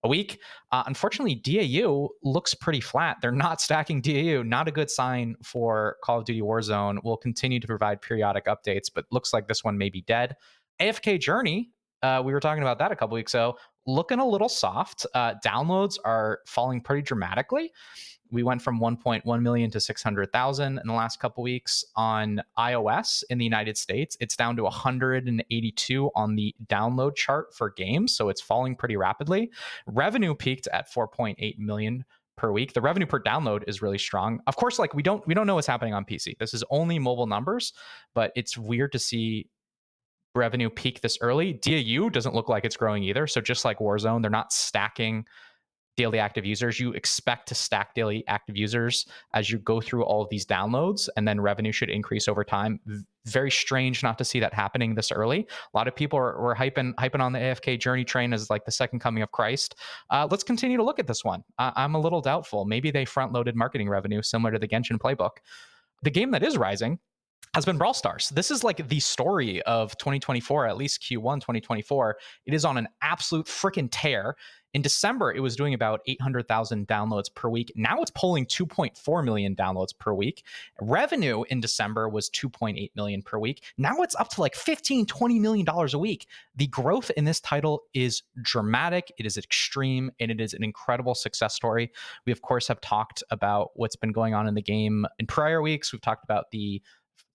a week. Unfortunately, DAU looks pretty flat. They're not stacking DAU. Not a good sign for Call of Duty Warzone. We'll continue to provide periodic updates, but looks like this one may be dead. AFK Journey, we were talking about that a couple weeks ago, looking a little soft. Downloads are falling pretty dramatically. We went from 1.1 million to 600,000 in the last couple weeks. On iOS in the United States, it's down to 182 on the download chart for games, so it's falling pretty rapidly. Revenue peaked at 4.8 million per week. The revenue per download is really strong. Of course, like we don't know what's happening on PC. This is only mobile numbers, but it's weird to see revenue peak this early. DAU doesn't look like it's growing either. So just like Warzone, they're not stacking daily active users. You expect to stack daily active users as you go through all of these downloads, and then revenue should increase over time. Very strange not to see that happening this early. A lot of people were hyping on the AFK Journey train as like the second coming of Christ. Let's continue to look at this one. I'm a little doubtful. Maybe they front-loaded marketing revenue similar to the Genshin playbook. The game that is rising has been Brawl Stars. This is like the story of 2024, at least Q1 2024. It is on an absolute freaking tear. In December, it was doing about 800,000 downloads per week. Now it's pulling 2.4 million downloads per week. Revenue in December was 2.8 million per week. Now it's up to like $15-20 million a week. The growth in this title is dramatic. It is extreme, and it is an incredible success story. We, of course, have talked about what's been going on in the game in prior weeks. We've talked about the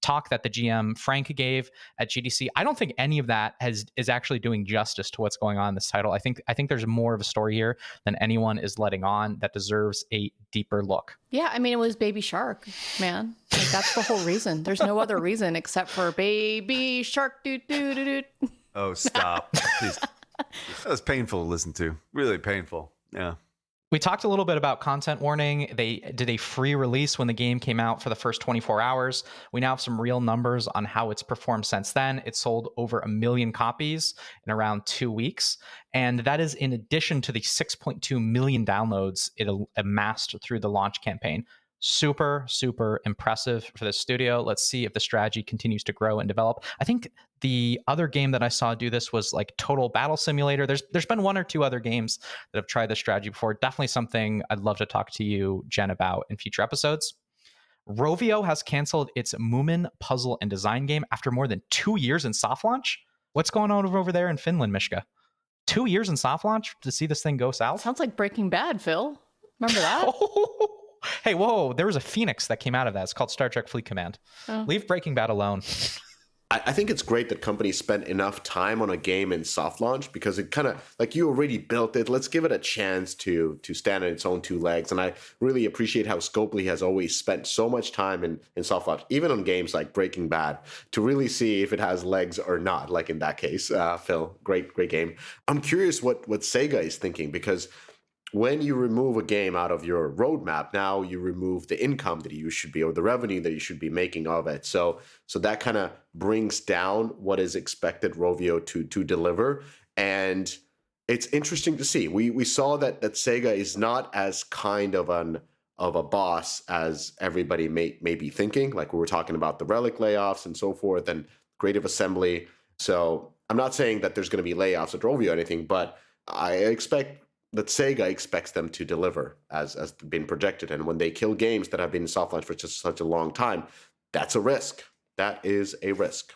talk that the GM Frank gave at GDC. I don't think any of that is actually doing justice to what's going on in this title. I think there's more of a story here than anyone is letting on that deserves a deeper look. Yeah, I mean, it was Baby Shark, man. Like, that's the whole reason. There's no other reason except for Baby Shark. Oh, stop. Please. That was painful to listen to. Really painful. Yeah. We talked a little bit about content warning. They did a free release when the game came out for the first 24 hours. We now have some real numbers on how it's performed since then. It sold over 1 million copies in around 2 weeks. And that is in addition to the 6.2 million downloads it amassed through the launch campaign. Super, super impressive for the studio. Let's see if the strategy continues to grow and develop. I think the other game that I saw do this was like Total Battle Simulator. There's been 1 or 2 other games that have tried this strategy before. Definitely something I'd love to talk to you, Jen, about in future episodes. Rovio has canceled its Moomin puzzle and design game after more than 2 years in soft launch. What's going on over there in Finland, Mishka? 2 years in soft launch to see this thing go south? Sounds like Breaking Bad, Phil. Remember that? Hey, whoa, there was a phoenix that came out of that. It's called Star Trek Fleet Command. Oh. Leave Breaking Bad alone. I think it's great that companies spend enough time on a game in soft launch, because it kind of like, you already built it. Let's give it a chance to stand on its own two legs. And I really appreciate how Scopely has always spent so much time in soft launch, even on games like Breaking Bad, to really see if it has legs or not. Like in that case, Phil, great game. I'm curious what Sega is thinking, because when you remove a game out of your roadmap, now you remove the income that you should be, or the revenue that you should be making of it. So that kind of brings down what is expected Rovio to deliver. And it's interesting to see. We saw that Sega is not as kind of a boss as everybody may be thinking. Like we were talking about the Relic layoffs and so forth, and Creative Assembly. So I'm not saying that there's going to be layoffs at Rovio or anything, but I expect that Sega expects them to deliver as been projected. And when they kill games that have been in soft launch for just such a long time, that's a risk. That is a risk.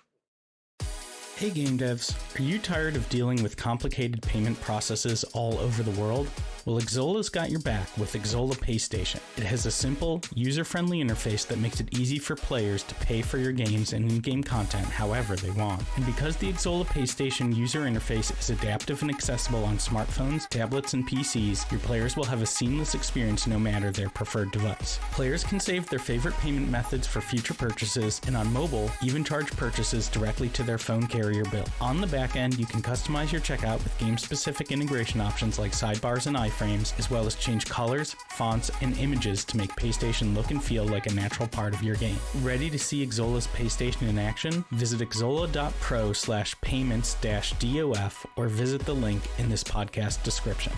Hey game devs, are you tired of dealing with complicated payment processes all over the world? Well, Exola's got your back with Xsolla Pay Station. It has a simple, user-friendly interface that makes it easy for players to pay for your games and in-game content however they want. And because the Xsolla Pay Station user interface is adaptive and accessible on smartphones, tablets, and PCs, your players will have a seamless experience no matter their preferred device. Players can save their favorite payment methods for future purchases, and on mobile, even charge purchases directly to their phone carrier bill. On the back end, you can customize your checkout with game-specific integration options like sidebars and iframes, as well as change colors, fonts, and images to make PayStation look and feel like a natural part of your game. Ready to see Xolla's PayStation in action? Visit xsolla.pro/payments-DOF or visit the link in this podcast description.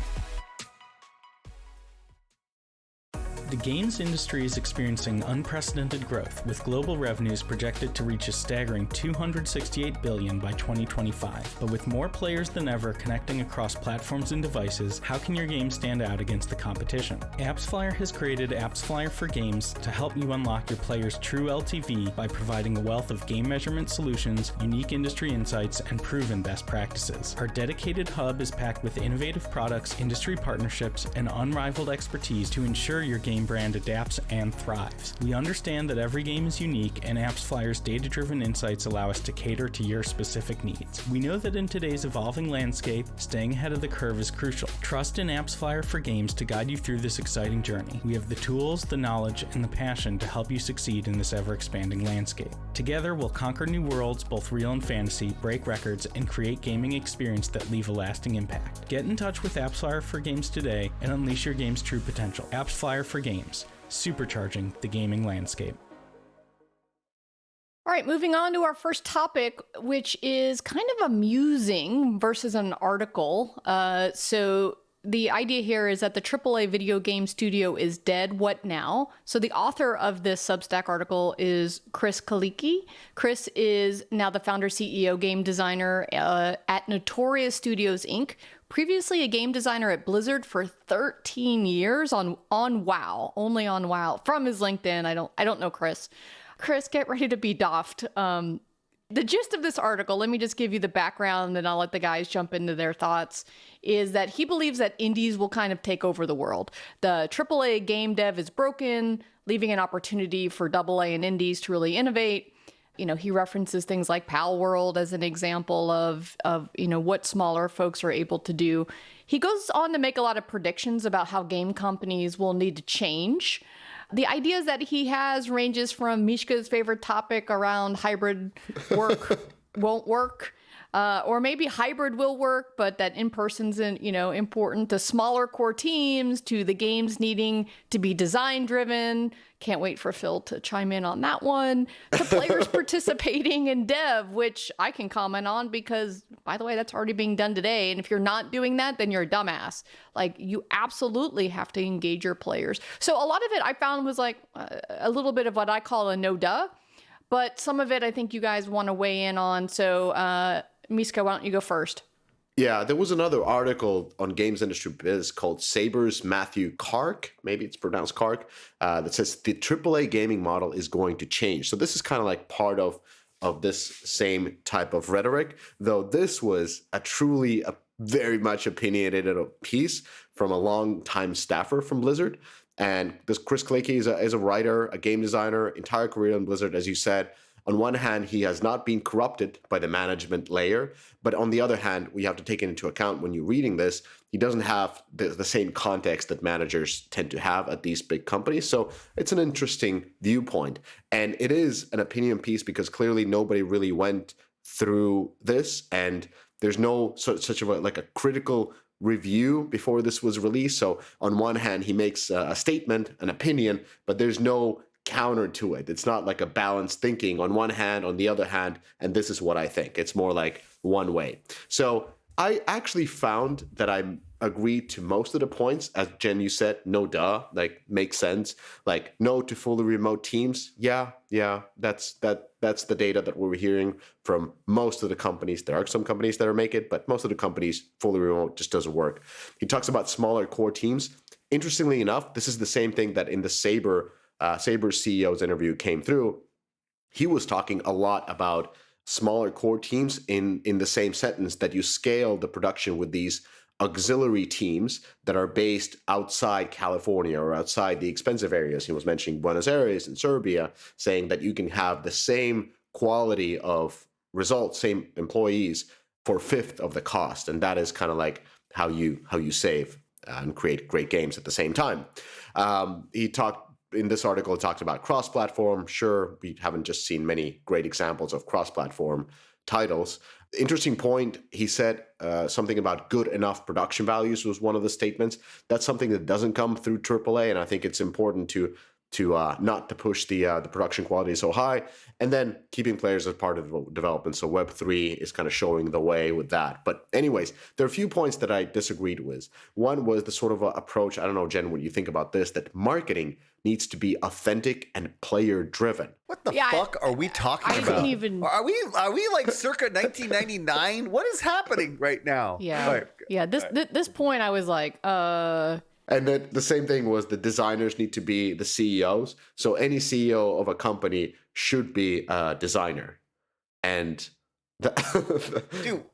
The games industry is experiencing unprecedented growth, with global revenues projected to reach a staggering $268 billion by 2025. But with more players than ever connecting across platforms and devices, how can your game stand out against the competition? AppsFlyer has created AppsFlyer for Games to help you unlock your players' true LTV by providing a wealth of game measurement solutions, unique industry insights, and proven best practices. Our dedicated hub is packed with innovative products, industry partnerships, and unrivaled expertise to ensure your game brand adapts and thrives. We understand that every game is unique, and AppsFlyer's data-driven insights allow us to cater to your specific needs. We know that in today's evolving landscape, staying ahead of the curve is crucial. Trust in AppsFlyer for Games to guide you through this exciting journey. We have the tools, the knowledge, and the passion to help you succeed in this ever-expanding landscape. Together, we'll conquer new worlds, both real and fantasy, break records, and create gaming experience that leave a lasting impact. Get in touch with AppsFlyer for Games today and unleash your game's true potential. AppsFlyer for Games, supercharging the gaming landscape. All right, moving on to our first topic, which is kind of amusing versus an article. So the idea here is that the AAA video game studio is dead. What now? So the author of this Substack article is Chris Kalicki. Chris is now the founder, CEO, game designer at Notorious Studios, Inc., previously a game designer at Blizzard for 13 years on WoW, only on WoW. From his LinkedIn, I don't know Chris. Chris, get ready to be doffed. The gist of this article, let me just give you the background and I'll let the guys jump into their thoughts, is that he believes that indies will kind of take over the world. The AAA game dev is broken, leaving an opportunity for AA and indies to really innovate. You know, he references things like Pal World as an example of what smaller folks are able to do. He goes on to make a lot of predictions about how game companies will need to change. The ideas that he has ranges from Mishka's favorite topic around hybrid work won't work, or maybe hybrid will work, but that in-person's important, to smaller core teams, to the games needing to be design-driven. Can't wait for Phil to chime in on that one. To players participating in dev, which I can comment on because, by the way, that's already being done today. And if you're not doing that, then you're a dumbass. Like, you absolutely have to engage your players. So a lot of it I found was like a little bit of what I call a no duh, but some of it I think you guys want to weigh in on. So Miska, why don't you go first? Yeah, there was another article on Games Industry Biz called Saber's Matthew Kark, maybe it's pronounced Kark, that says the AAA gaming model is going to change. So this is kind of like part of this same type of rhetoric, though this was a very much opinionated piece from a long-time staffer from Blizzard. And this Chris Kalicki is a writer, a game designer, entire career in Blizzard, as you said. on one hand, he has not been corrupted by the management layer, but on the other hand, we have to take it into account when you're reading this, he doesn't have the same context that managers tend to have at these big companies. So it's an interesting viewpoint. And it is an opinion piece because clearly nobody really went through this, and there's no such of a critical review before this was released. So on one hand, he makes a statement, an opinion, but there's no counter to it. It's not like a balanced thinking on one hand, on the other hand, and this is what I think. It's more like one way. So I actually found that I agreed to most of the points. As Jen, you said, no duh, like makes sense. Like no to fully remote teams. Yeah, that's the data that we're hearing from most of the companies. There are some companies that make it, but most of the companies, fully remote just doesn't work. He talks about smaller core teams. Interestingly enough, this is the same thing that in the Sabre CEO's interview came through. He was talking a lot about smaller core teams in the same sentence, that you scale the production with these auxiliary teams that are based outside California or outside the expensive areas. He was mentioning Buenos Aires and Serbia, saying that you can have the same quality of results, same employees for a fifth of the cost. And that is kind of like how you save and create great games at the same time. In this article, it talked about cross-platform. Sure, we haven't just seen many great examples of cross-platform titles. Interesting point, he said something about good enough production values was one of the statements. That's something that doesn't come through AAA, and I think it's important to not to push the production quality so high, and then keeping players as part of the development. So Web3 is kind of showing the way with that. But anyways, there are a few points that I disagreed with. One was the sort of approach, I don't know, Jen, what you think about this, that marketing needs to be authentic and player driven. What the fuck are we talking about? Didn't even... Are we like circa 1999? What is happening right now? Yeah. This point, I was like, And then the same thing was the designers need to be the CEOs. So any CEO of a company should be a designer. And dude,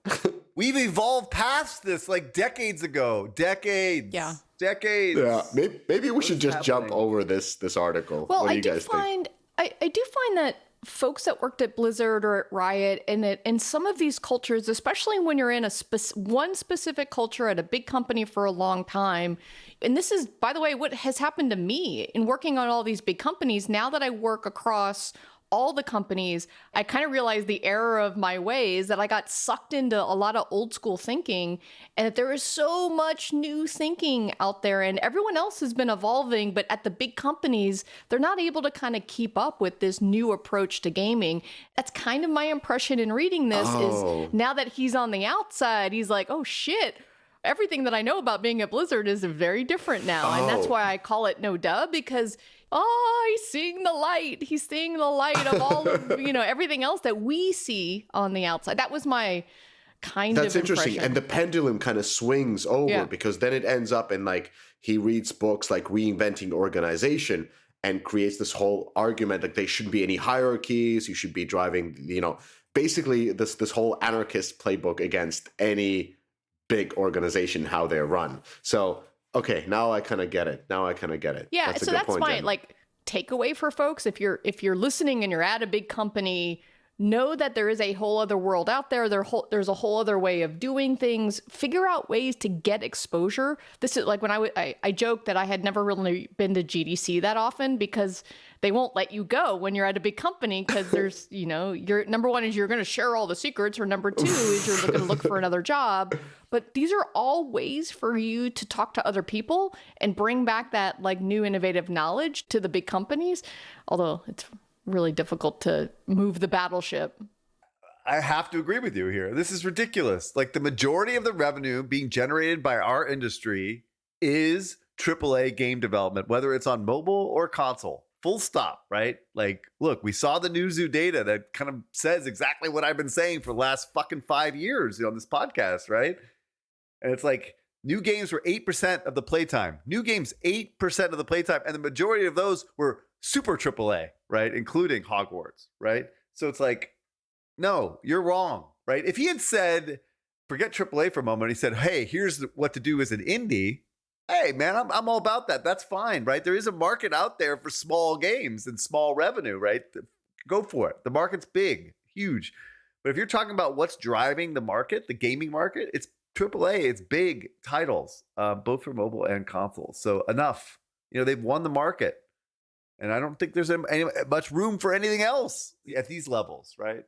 we've evolved past this like decades ago. Decades. Yeah. Yeah, maybe we should just jump over this article. Well, what do I you guys think? I do find that folks that worked at Blizzard or at Riot and some of these cultures, especially when you're in one specific culture at a big company for a long time, and this is, by the way, what has happened to me in working on all these big companies. Now that I work across all the companies, I kind of realized the error of my ways, that I got sucked into a lot of old school thinking, and that there is so much new thinking out there, and everyone else has been evolving, but at the big companies, they're not able to kind of keep up with this new approach to gaming. That's kind of my impression in reading this is now that he's on the outside, he's like, oh shit, everything that I know about being at Blizzard is very different now. And that's why I call it no duh, because he's seeing the light. He's seeing the light of all of, everything else that we see on the outside. That was my kind of That's interesting. And the pendulum kind of swings over because then it ends up in like, he reads books like Reinventing Organization and creates this whole argument like there shouldn't be any hierarchies. You should be driving, basically this whole anarchist playbook against any big organization, how they're run. So, okay, now I kind of get it. Yeah, that's so that's point, my Jen. takeaway for folks. If you're listening and you're at a big company, know that there is a whole other world out there. There's a whole other way of doing things. Figure out ways to get exposure. This is like when I joked that I had never really been to GDC that often because they won't let you go when you're at a big company because there's, your number one is you're going to share all the secrets, or number two is you're going to look for another job. But these are all ways for you to talk to other people and bring back that like new innovative knowledge to the big companies. Although it's really difficult to move the battleship. I have to agree with you here. This is ridiculous. Like the majority of the revenue being generated by our industry is AAA game development, whether it's on mobile or console. Full stop, right? Like, look, we saw the Newzoo data that kind of says exactly what I've been saying for the last fucking 5 years on this podcast, right? And it's like new games were 8% of the playtime. New games, 8% of the playtime. And the majority of those were super AAA, right? Including Hogwarts, right? So it's like, no, you're wrong, right? If he had said, forget AAA for a moment, he said, hey, here's what to do as an indie. Hey, man, I'm all about that. That's fine, right? There is a market out there for small games and small revenue, right? Go for it. The market's big, huge. But if you're talking about what's driving the market, the gaming market, it's AAA. It's big titles, both for mobile and consoles. So enough. They've won the market. And I don't think there's much room for anything else at these levels, right?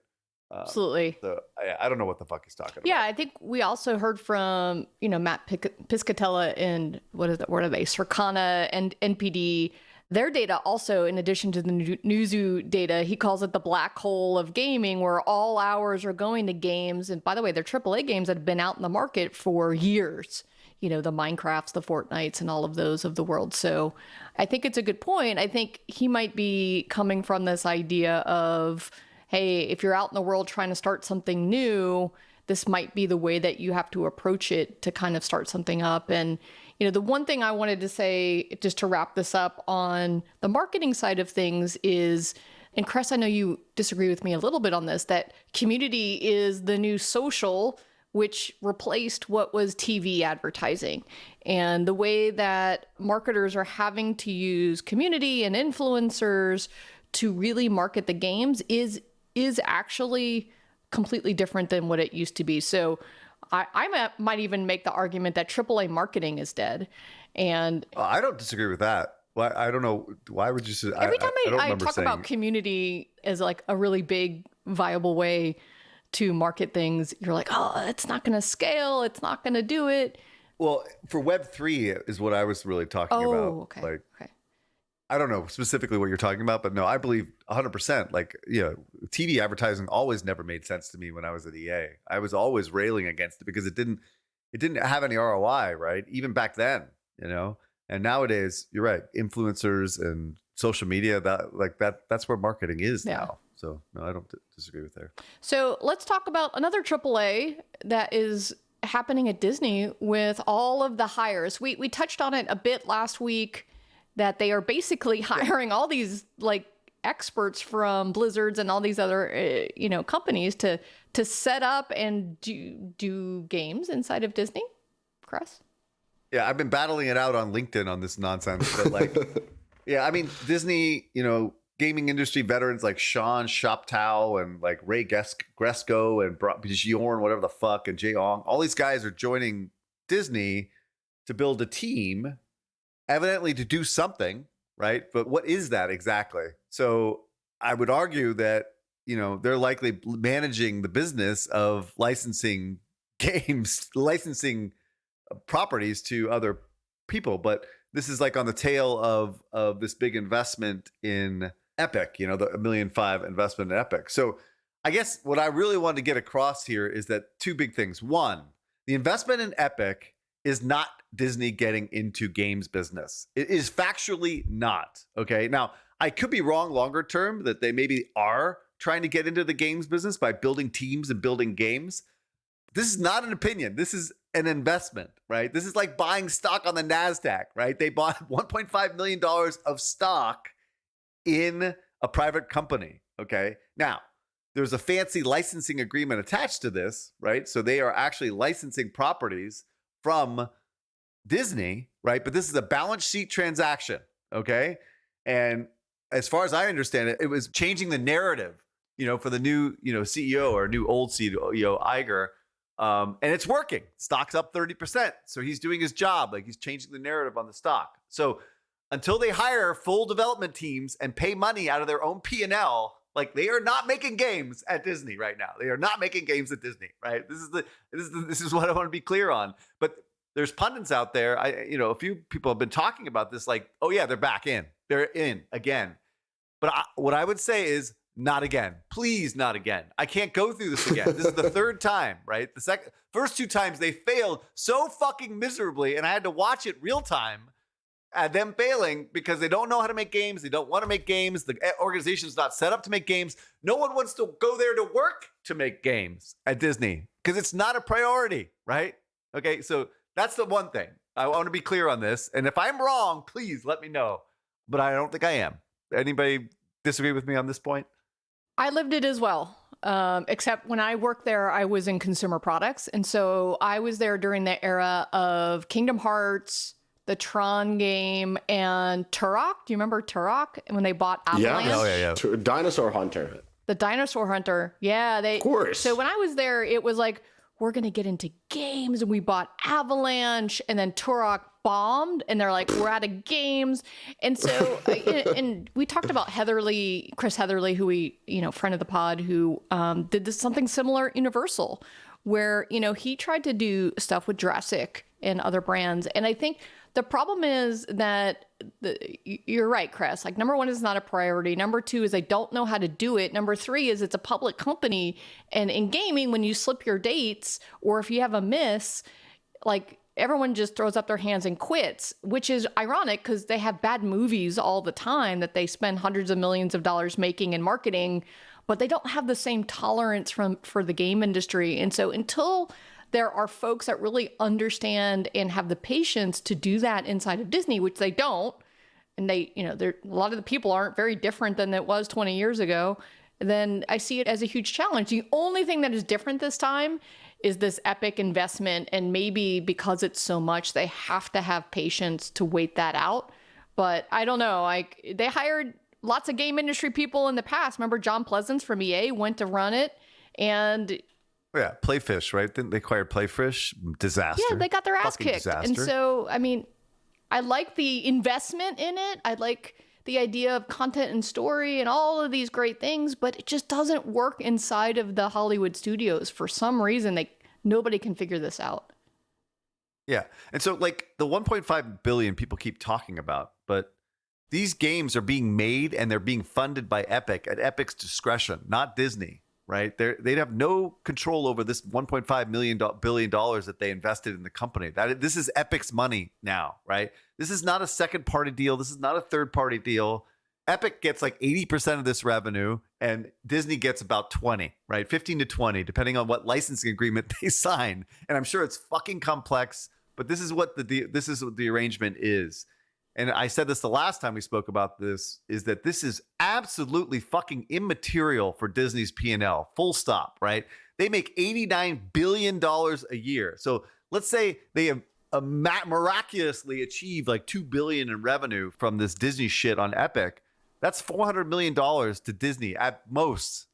Absolutely. So I don't know what the fuck he's talking about. Yeah, I think we also heard from, Matt Piscatella and what are they? Circana and NPD. Their data also, in addition to the Newzoo data, he calls it the black hole of gaming, where all hours are going to games. And by the way, they're AAA games that have been out in the market for years. The Minecrafts, the Fortnites, and all of those of the world. So I think it's a good point. I think he might be coming from this idea of, hey, if you're out in the world trying to start something new, this might be the way that you have to approach it to kind of start something up. And, the one thing I wanted to say, just to wrap this up on the marketing side of things is, and Kress, I know you disagree with me a little bit on this, that community is the new social, which replaced what was TV advertising. And the way that marketers are having to use community and influencers to really market the games is actually completely different than what it used to be. So I might even make the argument that AAA marketing is dead. And I don't disagree with that. Why? I don't know. Why would you say? Every time I talk saying, about community as like a really big, viable way to market things, you're like, oh, it's not going to scale. It's not going to do it. Well, for Web3 is what I was really talking about. Okay. Okay. I don't know specifically what you're talking about, but no, I believe 100%. TV advertising always never made sense to me when I was at EA. I was alwawas railing against it because it didn't have any ROI, right? Even back then, And nowadays, you're right, influencers and social media, that's where marketing is now. So no, I don't disagree with there. So let's talk about another AAA that is happening at Disney with all of the hires. We touched on it a bit last week, that they are basically hiring all these experts from Blizzards and all these other companies to set up and do games inside of Disney. Kress? Yeah, I've been battling it out on LinkedIn on this nonsense, but yeah, I mean Disney, gaming industry veterans like Sean Shoptow and Ray Gresco and Bjorn, whatever the fuck, and Jay Ong, all these guys are joining Disney to build a team, evidently to do something, right? But what is that exactly? So I would argue that, they're likely managing the business of licensing games, licensing properties to other people. But this is on the tail of this big investment in Epic, the $1.5 million investment in Epic. So I guess what I really wanted to get across here is that two big things. One, the investment in Epic is not Disney getting into games business. It is factually not. Okay. Now, I could be wrong longer term that they maybe are trying to get into the games business by building teams and building games. This is not an opinion. This is an investment, right? This is like buying stock on the NASDAQ, right? They bought $1.5 million of stock in a private company. Okay. Now, there's a fancy licensing agreement attached to this, right? So they are actually licensing properties from Disney, right? But this is a balance sheet transaction, okay? And as far as I understand it, it was changing the narrative, for the new, CEO or new old CEO, Iger. And it's working. Stock's up 30%. So he's doing his job. He's changing the narrative on the stock. So until they hire full development teams and pay money out of their own P&L, they are not making games at Disney right now. They are not making games at Disney, right? This is what I want to be clear on. But there's pundits out there. A few people have been talking about this. Oh yeah, they're back in. They're in again. But what I would say is not again. Please, not again. I can't go through this again. This is the third time, right? First two times they failed so fucking miserably, and I had to watch it real time. Them failing because they don't know how to make games. They don't want to make games. The organization's not set up to make games. No one wants to go there to work to make games at Disney because it's not a priority, right? Okay, so that's the one thing. I want to be clear on this. And if I'm wrong, please let me know. But I don't think I am. Anybody disagree with me on this point? I lived it as well. Except when I worked there, I was in consumer products. And so I was there during the era of Kingdom Hearts, the Tron game, and Turok. Do you remember Turok when they bought Avalanche? Yeah. Oh, yeah. Dinosaur Hunter. The Dinosaur Hunter. Yeah, Of course. So when I was there, it was like, we're going to get into games, and we bought Avalanche, and then Turok bombed, and they're like, we're out of games. And so, and we talked about Chris Heatherly, who friend of the pod, who did something similar at Universal, where, he tried to do stuff with Jurassic and other brands. And I think the problem is that you're right, Chris. Like, number one is not a priority. Number two is they don't know how to do it. Number three is it's a public company. And in gaming, when you slip your dates or if you have a miss, like, everyone just throws up their hands and quits, which is ironic because they have bad movies all the time that they spend hundreds of millions of dollars making and marketing, but they don't have the same tolerance for the game industry. And so until there are folks that really understand and have the patience to do that inside of Disney, which they don't, and a lot of the people aren't very different than it was 20 years ago, then I see it as a huge challenge. The only thing that is different this time is this epic investment, and maybe because it's so much, they have to have patience to wait that out. But I don't know, like, they hired lots of game industry people in the past. Remember John Pleasance from EA went to run it, and Yeah, Playfish, right? Then they acquired Playfish. Disaster. yeah, they got their ass Fucking kicked. disaster. And so, I mean, I like the investment in it. I like the idea of content and story and all of these great things, but it just doesn't work inside of the Hollywood studios. For some reason, nobody can figure this out. Yeah. And so, like, the 1.5 billion people keep talking about, but these games are being made and they're being funded by Epic at Epic's discretion, not Disney, right? They'd have no control over this 1.5 billion dollars that they invested in the company. This is Epic's money now, right? This is not a second party deal. This is not a third party deal. Epic gets like 80% of this revenue and Disney gets about 20, right? 15 to 20, depending on what licensing agreement they sign. And I'm sure it's fucking complex, but this is what the arrangement is. And I said this the last time we spoke about this, is that this is absolutely fucking immaterial for Disney's P&L, full stop, right? They make $89 billion a year. So let's say they have miraculously achieved like $2 billion in revenue from this Disney shit on Epic. That's $400 million to Disney at most,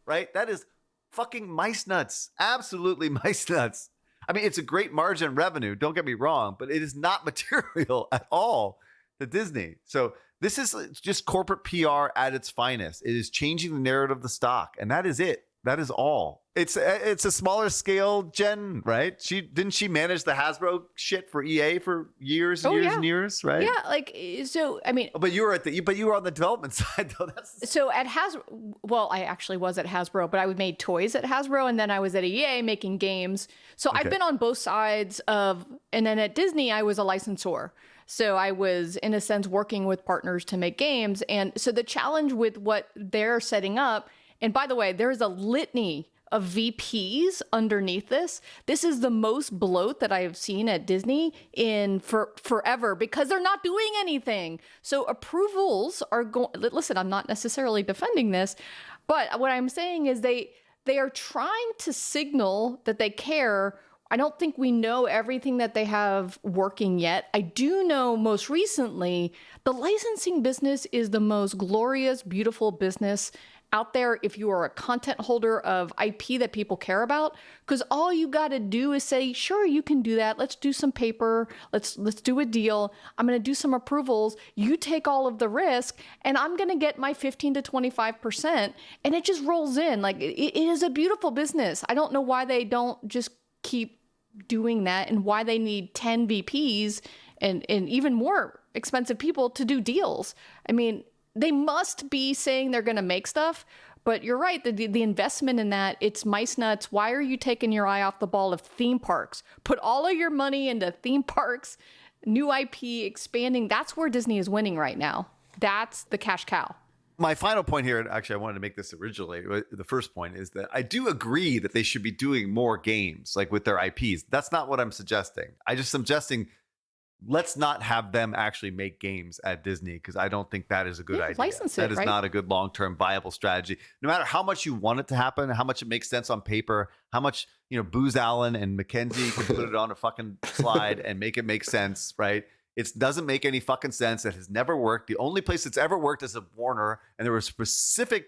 right? That is fucking mice nuts, absolutely mice nuts. I mean, it's a great margin revenue, don't get me wrong, but it is not material at all to Disney. So this is just corporate PR at its finest. It is changing the narrative of the stock, and that is it. That is all. It's a smaller scale Jen, right? Didn't she manage the Hasbro shit for EA for years and years, right? Yeah, like, so I mean, but you were on the development side though. So at Hasbro, well, I actually was at Hasbro, but I made toys at Hasbro, and then I was at EA making games. So I've been on both sides of, and then at Disney I was a licensor. So I was, in a sense, working with partners to make games. And so the challenge with what they're setting up, and by the way, there's a litany of VPs underneath this. This is the most bloat that I have seen at Disney in forever, because they're not doing anything. So approvals are going, listen, I'm not necessarily defending this, but what I'm saying is they are trying to signal that they care. I don't think we know everything that they have working yet. I do know most recently, the licensing business is the most glorious, beautiful business out there if you are a content holder of IP that people care about, because all you got to do is say, sure, you can do that. Let's do some paper. Let's do a deal. I'm going to do some approvals. You take all of the risk, and I'm going to get my 15 to 25%. And it just rolls in. Like, it is a beautiful business. I don't know why they don't just keep doing that, and why they need 10 VPs and even more expensive people to do deals. I mean, they must be saying they're going to make stuff, but you're right. The investment in that, it's mice nuts. Why are you taking your eye off the ball of theme parks? Put all of your money into theme parks, new IP, expanding. That's where Disney is winning right now. That's the cash cow. My final point here, and actually I wanted to make this originally, the first point is that I do agree that they should be doing more games like with their IPs. That's not what I'm suggesting. I just suggesting let's not have them actually make games at Disney, because I don't think that is a good idea. License it, that is right? not a good long-term viable strategy. No matter how much you want it to happen, how much it makes sense on paper, how much, Booz Allen and Mackenzie can put it on a fucking slide and make it make sense, right? It doesn't make any fucking sense. It has never worked. The only place it's ever worked is at Warner, and there were specific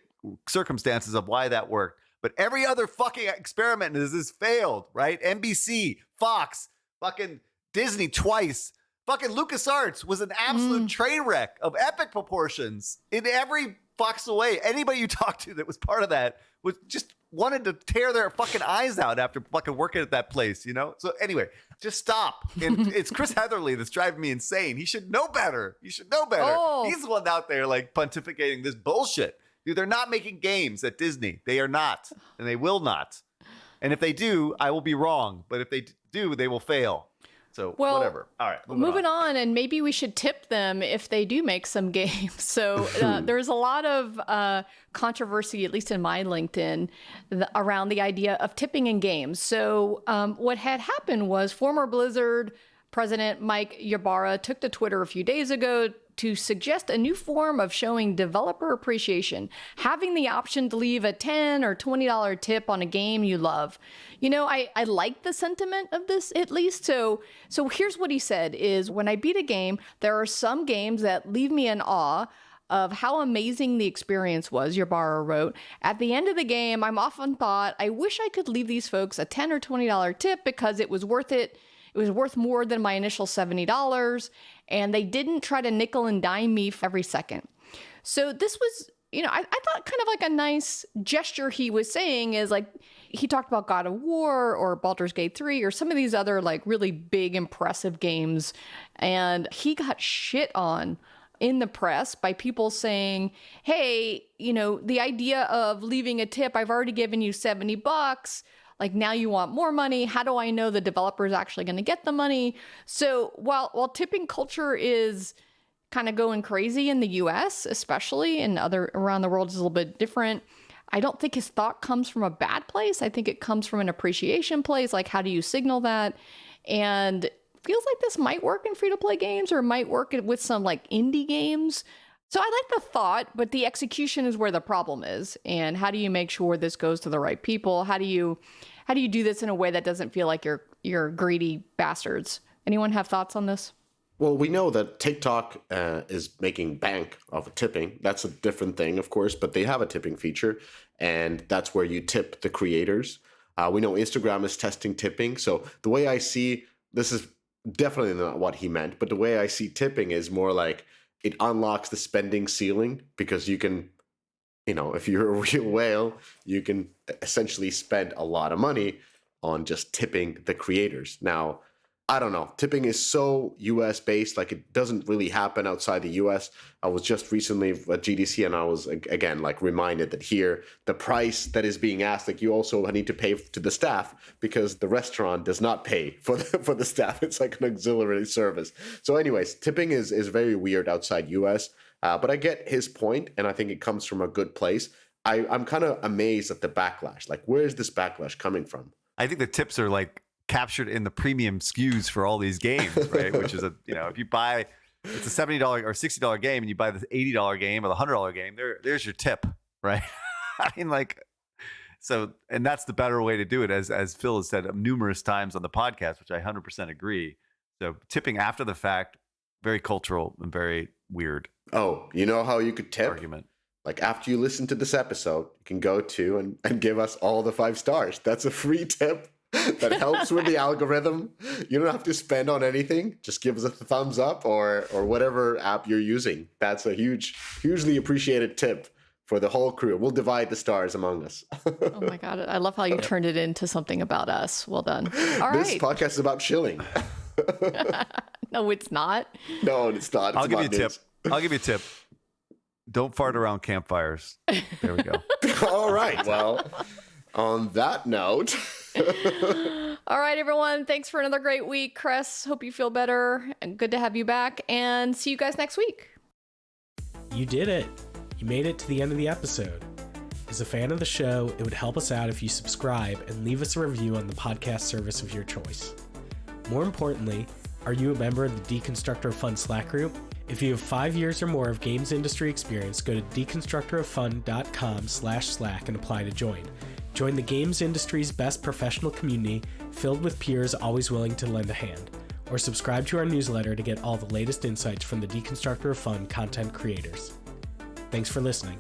circumstances of why that worked. But every other fucking experiment has failed, right? NBC, Fox, fucking Disney twice. Fucking LucasArts was an absolute train wreck of epic proportions in every fucking way. Anybody you talk to that was part of that was just wanted to tear their fucking eyes out after fucking working at that place, So anyway, just stop. And it's Chris Heatherly that's driving me insane. He should know better. You should know better. Oh. He's the one out there like pontificating this bullshit. Dude, they're not making games at Disney. They are not, and they will not. And if they do, I will be wrong. But if they do, they will fail. So whatever. All right. Moving on, and maybe we should tip them if they do make some games. So there's a lot of controversy, at least in my LinkedIn, around the idea of tipping in games. So what had happened was former Blizzard president Mike Ybarra took to Twitter a few days ago to suggest a new form of showing developer appreciation, having the option to leave a $10 or $20 tip on a game you love. I like the sentiment of this, at least. So here's what he said is, when I beat a game, there are some games that leave me in awe of how amazing the experience was, Ybarra wrote. At the end of the game, I'm often thought, I wish I could leave these folks a $10 or $20 tip because it was worth it. It was worth more than my initial $70, and they didn't try to nickel and dime me for every second. So this was, I thought kind of like a nice gesture he was saying is like, he talked about God of War or Baldur's Gate 3 or some of these other like really big, impressive games. And he got shit on in the press by people saying, hey, the idea of leaving a tip, I've already given you $70. Like, now you want more money. How do I know the developer is actually going to get the money? So while tipping culture is kind of going crazy in the US, especially, and other around the world is a little bit different, I don't think his thought comes from a bad place. I think it comes from an appreciation place. Like, how do you signal that? And it feels like this might work in free-to-play games, or might work with some like indie games. So I like the thought, but the execution is where the problem is. And how do you make sure this goes to the right people? How do you do this in a way that doesn't feel like you're greedy bastards? Anyone have thoughts on this? Well, we know that TikTok is making bank off of tipping. That's a different thing, of course, but they have a tipping feature, and that's where you tip the creators. We know Instagram is testing tipping. So the way I see, this is definitely not what he meant, but the way I see tipping is more like it unlocks the spending ceiling, because you can, if you're a real whale, you can essentially spend a lot of money on just tipping the creators. Now, I don't know. Tipping is so US based, like it doesn't really happen outside the US. I was just recently at GDC, and I was again like reminded that here the price that is being asked, like you also need to pay to the staff, because the restaurant does not pay for the staff. It's like an auxiliary service. So anyways, tipping is very weird outside US, but I get his point, and I think it comes from a good place. I'm kind of amazed at the backlash. Like, where is this backlash coming from? I think the tips are like captured in the premium SKUs for all these games, right? Which is if you buy, it's a $70 or $60 game, and you buy this $80 game or the $100 game, there's your tip, right? I mean, like, so, and that's the better way to do it, as Phil has said numerous times on the podcast, which I 100% agree. So tipping after the fact, very cultural and very weird. Oh, you know how you could tip? Argument. Like, after you listen to this episode, you can go to and give us all the 5 stars. That's a free tip that helps with the algorithm. You don't have to spend on anything. Just give us a thumbs up or whatever app you're using. That's a hugely appreciated tip for the whole crew. We'll divide the stars among us. Oh my God. I love how you turned it into something about us. Well done. All right. This podcast is about shilling. No, it's not. No, it's not. I'll give you a tip. Don't fart around campfires. There we go. All right. Well, on that note. All right, everyone. Thanks for another great week. Kress, hope you feel better. And good to have you back. And see you guys next week. You did it. You made it to the end of the episode. As a fan of the show, it would help us out if you subscribe and leave us a review on the podcast service of your choice. More importantly, Are you a member of the Deconstructor of Fun Slack group? If you have 5 years or more of games industry experience, go to deconstructoroffun.com/Slack and apply to join. Join the games industry's best professional community filled with peers always willing to lend a hand. Or subscribe to our newsletter to get all the latest insights from the Deconstructor of Fun content creators. Thanks for listening.